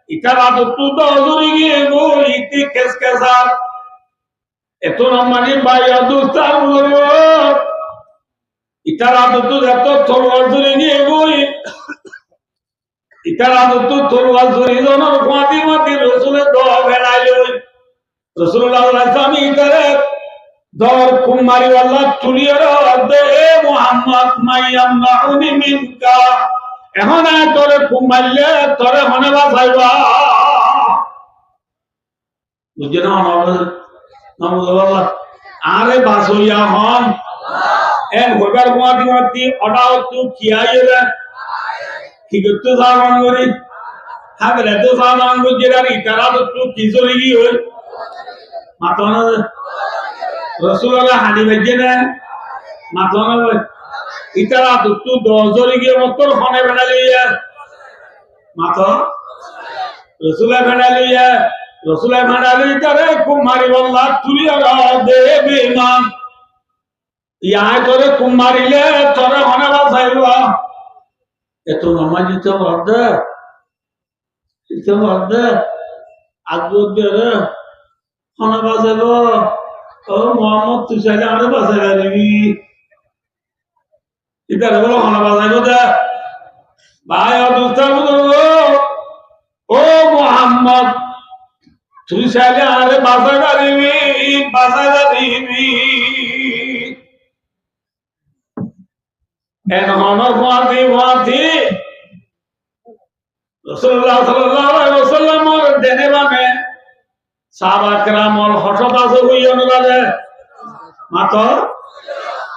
itara do tu do duri ge go ite keskesa eto namani baya do sarlo itara do tu eto tolwar duri ge go ইতারা তো তলোয়ার জড়ি দনর ফাতিমাতি রাসূলের দোয়া বেলাইলো রাসূলুল্লাহ সাল্লাল্লাহু ইতারে দর কুমারি আল্লাহ তুলিয়ার দে মুহাম্মদ মাইয়ামনাউনি মিনকা এখন তোরে কুমাইলে তোরে মনে বাঁচাইবা বুঝে না নামুল্লাহ আরে বাসইয়া হন এন হোগার ফাতিমাতি অডাও তু কিয়াইলে কি করতে সামান করি হাগলে তো সামান করছে আর ইতারা তো কি চলে গিয়ে হই মাথা না রসুল্লাহ হানি বাজে না মাথা না ইতারা তো 10 জরি গিয়ে মতর ফনে বেনা লইয়া মাথা রসুল্লাহ বেনা লইয়া রসুল্লাহ বেনা লইয়া তারে কুমারি বল্লাহ তুলি আর দে বেঈমান ইয়াই তোরে কুমারিলে তোরে হনে বাঁচাইব এত নমাজ দিতে বাদে আগ্রহ হনে বাঁচাইব ও মোহাম্মদ তুই চাইলে আরে বাঁচাইবা দিবি ইতারে বলো হনে বাঁচাইব দে ভাই অদুস্তার ও মোহাম্মদ তুই চাইলে আরে বাঁচাইবা দিবি en honor Muati Rasulullah sallallahu alaihi wasallam or dene bane sahaba kiramol hoshat ase hoyano bale mato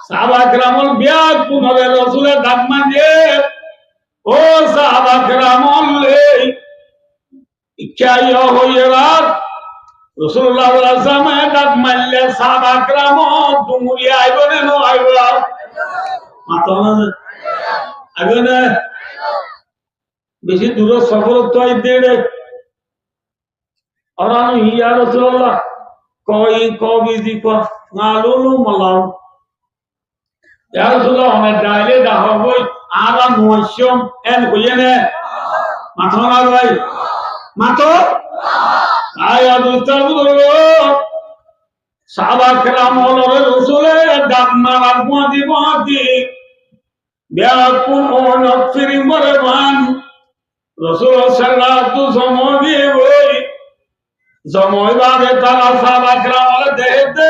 sahaba kiramol biak punore Rasule dagman je o sahaba kiramol le ikya hoyera Rasulullah sallallahu alaihi wasallam dagman le sahaba kiramol dumuri aibone no aiba আগে না বেশি দূর সফর তো দেড়ে আর আমি ইয়া রাসূলুল্লাহ কই কবিজি কো নালুলু মালাউ ইয়া রাসূলুল্লাহ আমি ডাইলে দা হবই আর মুশম এন কইনে মাথা না ভাই মাতো আয়া দুস্তার সাহাবা کرام হলো রাসূলে দামার মুদি বিয়াকুন নফরি মরবান রাসূল সাল্লাল্লাহু সময়ে ওই সময় বাদে তারা সাহাবা کرام দেখতে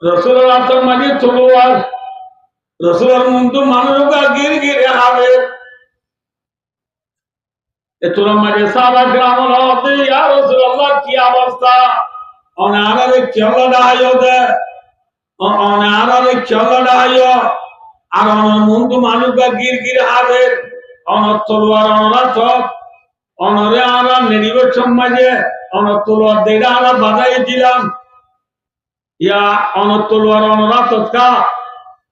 রাসূলুল্লাহ মানে তলোয়ার রাসূলের মুন্ডু মানুষরা গিরগিরে হবে এতরা মানে সাহাবা کرام হতে ইয়া রাসূলুল্লাহ কি অবস্থা অনারে কেলা দাইও দে অনারে কেলা দাইও আর অনর মুন্ডু মানুষরা গিরগিরে হবে অনর তলোয়ার অনরাত অনরে আমরা নেড়িবে সমাজে অনর তলোয়ার দেড়া আমরা বাজাই দিলাম ইয়া অনর তলোয়ার অনরাত কা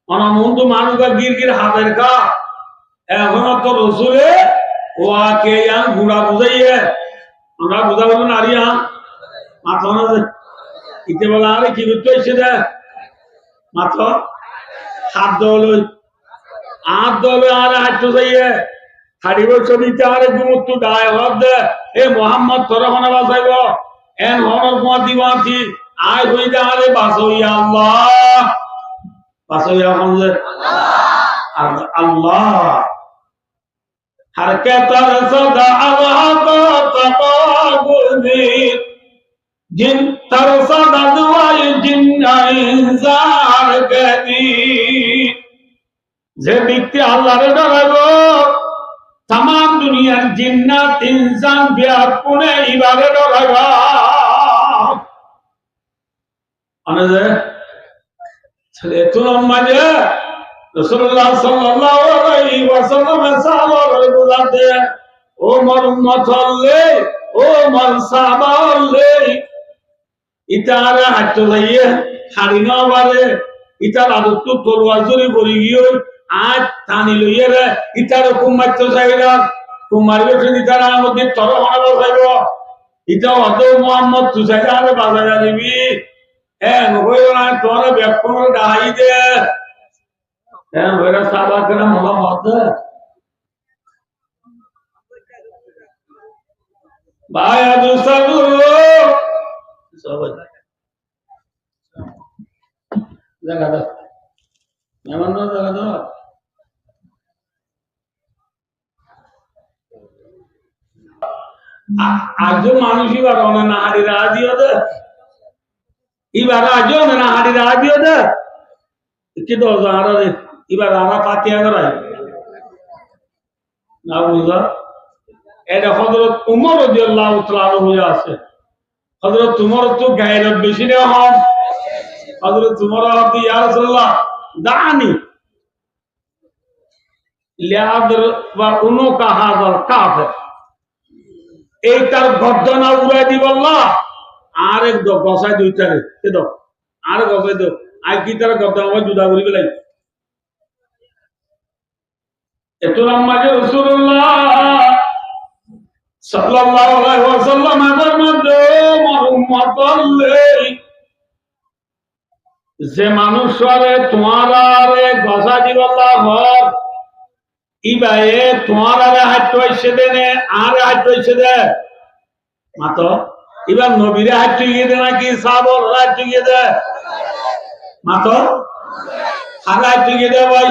অনর মুন্ডু মানুষরা গিরগিরে হবে কা এখন তো রাসূলে ওয়াকে ইয়ান গুড়া বুঝাইয়ে আমরা বুঝাবো না আরিয়া মাথা না ইতে বলা আরে কি করতে হইছে দে মাথা হাত দল আর হাত যাইয়ে হাড়িব ছবিতে আরে গুমুত্তু ডায় হব দে এ মোহাম্মদ তোরা হনা বাঁচাইব এন হনর মুআতি আয় হইদা আরে বাঁচাইয়া আল্লাহ বাঁচাইয়া আল্লাহ हरकतर सदा आवाज़ तबागुदी जिन तरसदा दुआई जिन्ना इंसान कहती जे बिकते अल्लाह रे डराबो तमाम दुनियार जिन्नात इंसान व्यापुने इबारे डराबा अनजे चले तो नमाजे রাসূলুল্লাহ সাল্লাল্লাহু আলাইহি ওয়াসাল্লাম সাহাবারে বুঝাতে ও মোর উম্মতলে ও মোর সাহাবালে ইতারা হাঁটতে যাইয়ে হাড়ি না বারে ইতার আদত তলোয়ার জুরি পড়ি গিয়ে আজ টানি লইয়ে রে ইতার কুমারতে যাইরা কুমারবে ইতারা আমাদের তর হনা বাজাইব ইতা অত মুহাম্মদ তুজাইরা বাজাইরা দিবি নবয় না তোর ব্যাপন ডাই দে मेरा साहबा करम मोहम्मद भाया दुसरु सब जगह दो मेहमान दो जगह दो आजो मानुषी बार ओने ना हाड़ी रादियो दे ई बार आजो ना हाड़ी रादियो दे कि दो जारा दे এবার আমরা ফাতিহা করাই না বুঝা এটা হযরত উমর রাদিয়াল্লাহু তাআলা হয়ে আছে হযরত উমর তো গায়রত বেশি না হন হযরত উমর বলতে ইয়া রাসূলুল্লাহ দানি লিয়াদর ওয়া উনুকা হাযাল কাফির এইটার গর্দনা উড়াই দিব আল্লাহ আরেক দো গসাই দুইটারে কে দাও আর গসাই দাও আই কি তার গর্দনা জুদা করি বলাই itu namanya Rasulullah sallallahu alaihi wasallam bermadu ummatalle যে মানুষরে তোমারে গসা দিবল্লা হর ইবায়ে তোমারে হাত হইছে দেনে আরে হাত হইছে দে মাতো এবার নবীরে হাত গিয়ে দে নাকি সাবর হাত গিয়ে দে মাতো আর হাত গিয়ে দে ভাই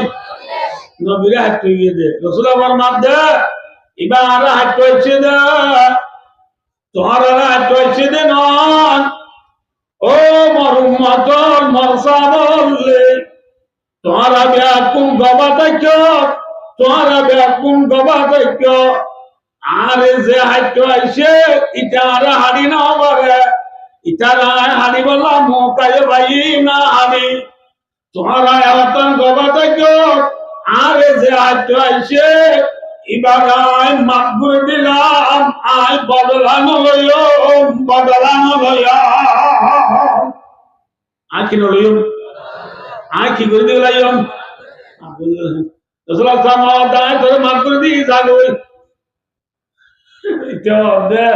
নবীরে হাত গিয়ে দে রসুল আমার মাপ দে এবার আরে হাত হইছে দে তোমার হাত হইছে দে নন ও মরুম্মত মরসা বললে তোমারা ব্যাকুম গবা থাক তোমারা ব্যাকুম গবা থাক আরে যে হাইট আইছে ইটা আর হাড়ি না পারে ইটা হাড়ি বলা মোকায় ভাই না হাড়ি তোমারা এতন গবা থাক আরে যে হাইট আইছে এবার আয় মাফ করে দিলাম আয় বদলানো লইও আয় কি লইও আয় কি করে দিলাম রসুল সাল্লাল্লাহু আলাইহি ওয়াসাল্লাম মাফ করে দি যাগই দে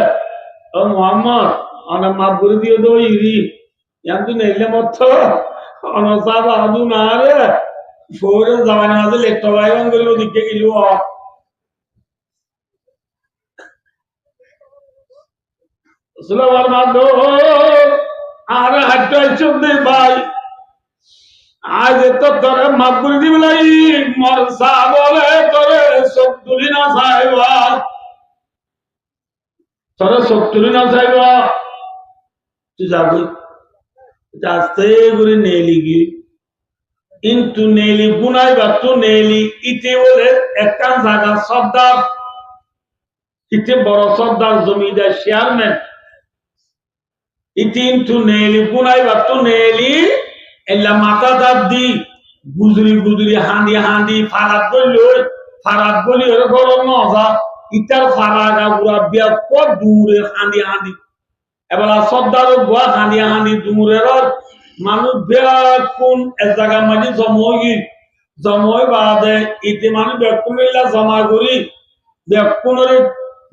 ও মোহাম্মদ অনা মাফ করে দিও দো ইরি ইয়ান্তু নেলে মত অনা সাবা আদু না রে ফোরে জামানা মাঝে লেট্টো বাইন গেল দিকে গিলু সুলাবার মাদো আর হাট্টা চুদে ভাই আজ তো তোরে মাফ করে দিবি লাই মরসা বলে তোরে সব তুলি না সাহেবা তোরে সব তুলি না সাহেবা তুই যাবি আস্তে করে নেলি গি কিন্তু নেলি গুনাই বা তো নেলি ইতে বলে একটা জায়গা সর্দার ইতে বড় সর্দার জমিদার চেয়ারম্যান ইতে কিন্তু নেলি গুনাই বা তো নেলি এলা মাথা দাব দি গুজরি গুজরি হাঁদি হাঁদি ফারাত বলি ওর গরম মজা ইটার ফারাগা গুড়া বিয়া কত দূরে হাঁদি হাঁদি এবার সর্দার গোয়া হাঁদি হাঁদি দূরের মানুষ বিয়া কোন এক জায়গা মাঝে জমই বাদে ইতে মানুষ বেকুন জমা করি বেকুনের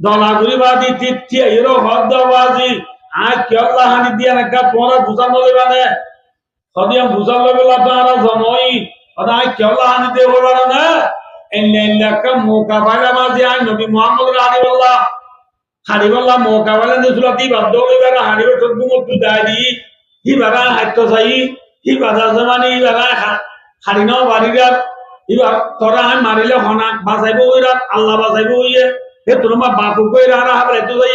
দলা করি বাদি তিথি এরো হদ বাজি আর কেউ হাঁদি দিয়ে নাকা তোমরা বুঝানো দেবে না সদিয়া বুঝার লগে আপনারা জমই আই কেওলা হানি দেব পারে না এন্নেকা মোকাবেলা মাঝে আই নবী মুহাম্মদ হারিবাল্লাহ মোকাবেলা নিসুলাতি বাধ্য হইবারা হারিবে সদগুমত দাদি হিবারা হাইতো চাই হিবারা জমানি হিবারা হারিনো বাড়িরাত হিবার তোরা আই মারিলে হনা বাঁচাইব হইরাত আল্লাহ বাঁচাইব হইয়ে হে তোমার বাপু কইরা হাবলে তো যাই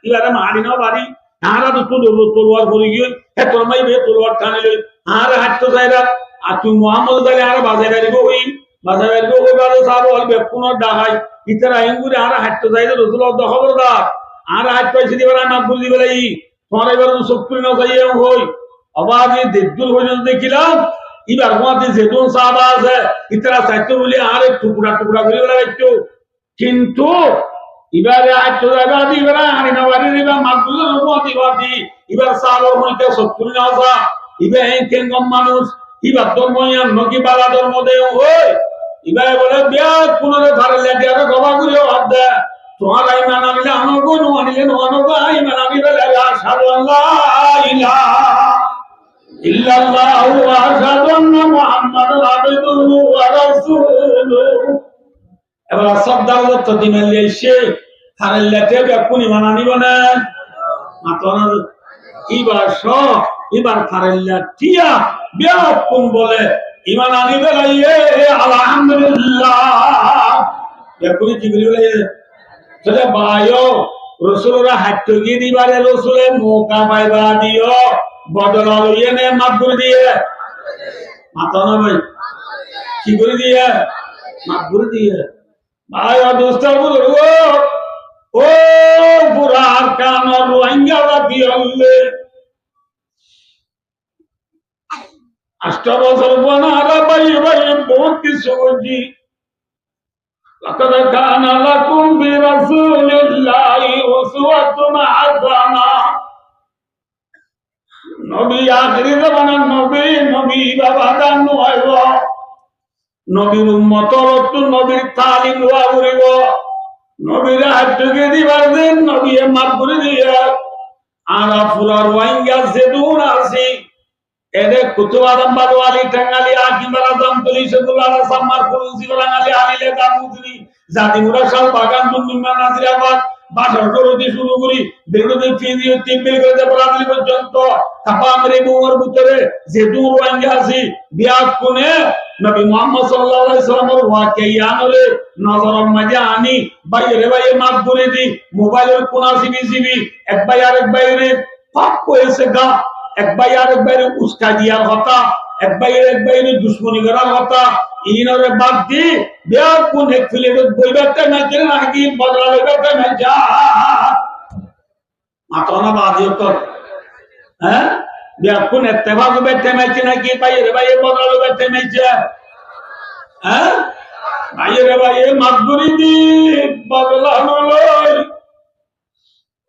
হিবারা হারিনো বাড়ি হারা তো তলোয়ার করে গিয়ে হে তোর মাই বে তলোয়ার টানে লই আর হাঁটতো যাইরা আর তুই মোহাম্মদ গালে আর বাজাই বাড়িব ওই বাজারে সাব হলবে কোন ডাহাই ইতারা আইনগুলি আর হাঁটতো যাইরা রাসূলুল্লাহ খবরদার আর হাঁট পাইছি দিবার না ভুল দিবে লাই তোমার এবার শক্তি না যাইয়া হই আবাদি দেদুল হইল দেখিলাম এবার কোয়াতে যেদুন সাহাবা আছে ইতারা চাইতো বলি আর টুকরা টুকরা করে লাগাইতো কিন্তু এবারে হাঁটতো যাইবা দিবার হারিনা বাড়ি দিবা মাদুলের উপদি এবার সাহাবার হইতে 70 না যা ইবে কেঙ্গম মানুষ ইবা ধর্ময়ান নকি বালা ধর্ম দেও ওই ইবা বলে বিয়া পুনরে ঘরে লেগে আর গবা করিও হাত দে তোমার ইমান আনলে আনগো নো আনিলে নো আনগো ইমান আনিলে আশহাদু আল্লাহ ইলাহা ইল্লাল্লাহু ওয়া আশহাদু আন্না মুহাম্মাদুর আবদুহু ওয়া রাসূলুহু এবার সবদার তো দিমেলে এসে ঘরে লেগে বেকুন ইমান আনিব না মাতনা ইবা সব এবার ফারেল্লা টিয়া বিয়াকুম বলে ইমান আনিবে লাইয়ে আলহামদুলিল্লাহ একুরি জিবরিল সেটা বায়ো রাসূলরা হাত গিয়ে দিবারে রাসূলে মৌকা পাইবা দিও বদলা লইয়ে নে মাফ দিয়ে মাতা না ভাই কি করে দিয়ে মাফ দিয়ে ভাই দোস্তার বলো ও বুড়ার কান রোহিঙ্গারা বিরলে 8 বছর বনারা ভাই বহুত কিছু বুঝি লাকাদ কানা লাকুম বিরাসূলিল্লাহি উসওয়াতুন হাসানা নবী আখিরি জামানার নবী বাবা দান হইব নবীর উম্মতর তো নবীর তালিম লওয়া করিব নবীর হাতকে দিবার দিন নবীয়ে মাফ করে দিয়া আর ফুরার ওয়াইঙ্গা যেদুন আছে এরে কুতুবাদম বাদওয়ালি টাঙ্গালি আকিবার আজম তরিশগুলার সাম্মার কুরুজি বাঙালি আলিলে দামুদ্রি জাতি মুরাশাল বাগান দুনিমা নাজিরাবাদ বাজার করতে শুরু করি বেরোতে ফিরিয়ে টিম্বিল করে বরাবলি পর্যন্ত থাপা আমরে বুমর ভিতরে যে দূর ওয়াঙ্গা আছে বিয়াত কোনে নবী মুহাম্মদ সাল্লাল্লাহু আলাইহি সাল্লামের ওয়াকিয়ানরে নজরের মাঝে আনি বাইরে বাইরে মাপ করে দি মোবাইলের কোনা সিবি এক ভাই আরেক ভাইরে পাপ করেছে গা এক ভাই আরেক ভাইরে উস্কা দিয়ার কথা এক ভাইরে দুশ্মনী করার কথা ইনরে বাদ দি বিয়াত কোন এক ফিলেট বইবাতে না কেন নাকি বদলালে করতে না যা মাতনা বাদিও তো হ্যাঁ বিয়াত কোন ইত্তেফাক বেতে মেছে নাকি বাইরে বাইরে বদলালে বেতে মেছে হ্যাঁ বাইরে বাইরে মাতগুরি দি বদলানো লই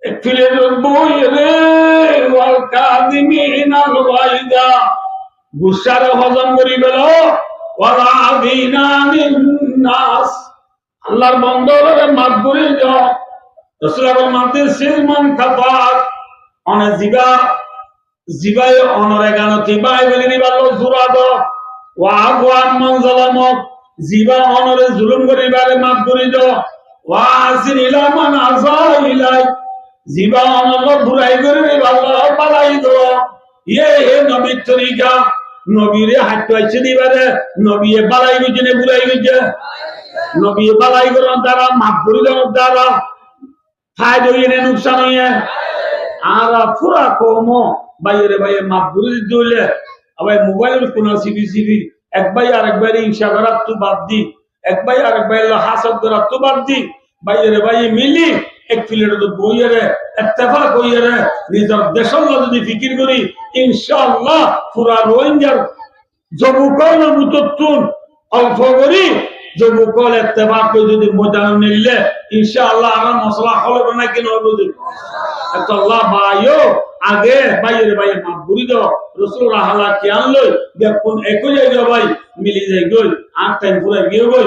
এক ফিলেট বইরে ওয়াল কাযিমিন আল গায়দা গুসার হজম করি বেল ওয়ালাযিনা মিন্নাস আল্লাহর বান্দারে মাফ করে দাও রাসূলুল্লাহ মানতে সিলমান কাফাত অনে জিবায় অনরে গানতি বাই বলি নিবালো জুরাদ ওয়া আগুয়ান মান জালামক জিবা অনরে জুলুম করি বারে মাফ করে দাও ওয়া আসিন ইলা মান আযা ইলাই জিবা অনরে বুরাই করে আল্লাহ বালাই দাও এ নবীর তরিকা নবীরে হাত পাইছে দিবারে নবীয়ে বালাই গজনে বুলাই গজে নবী বালাই করার দ্বারা মাফ করে দেওয়ার দ্বারা ফায়দা হইয়ে নুকসান হইয়ে আর পুরা কম বাইরে বাইরে মাফ করে দিতে হইলে আবার মোবাইলের কোন সিবি এক ভাই আরেক বাইরে হিংসা করার তো বাদ দি এক ভাই আরেক বাইরে হাসদ করার তো বাদ দি বাইরে বাইরে মিলি এক প্লেটে তো বইয়েরে ইত্তেফাক হইয়ে নিজের দেশের যদি ফিকির করি ইনশাআল্লাহ পুরা রোহিঙ্গার যুবকল মুততুন অল্প করি যুবকল ইত্তেফাক করে যদি ময়দান নিলে ইনশাআল্লাহ আমার মশলা হবে না কেন হবে আল্লাহ ভাইও আগে বাইরে বাইরে মাফ করে দাও রাসূল রাহালা কি আনলো দেখুন একই জায়গা ভাই মিলি যাই গই আর টাইম পুরা গিয়ে গই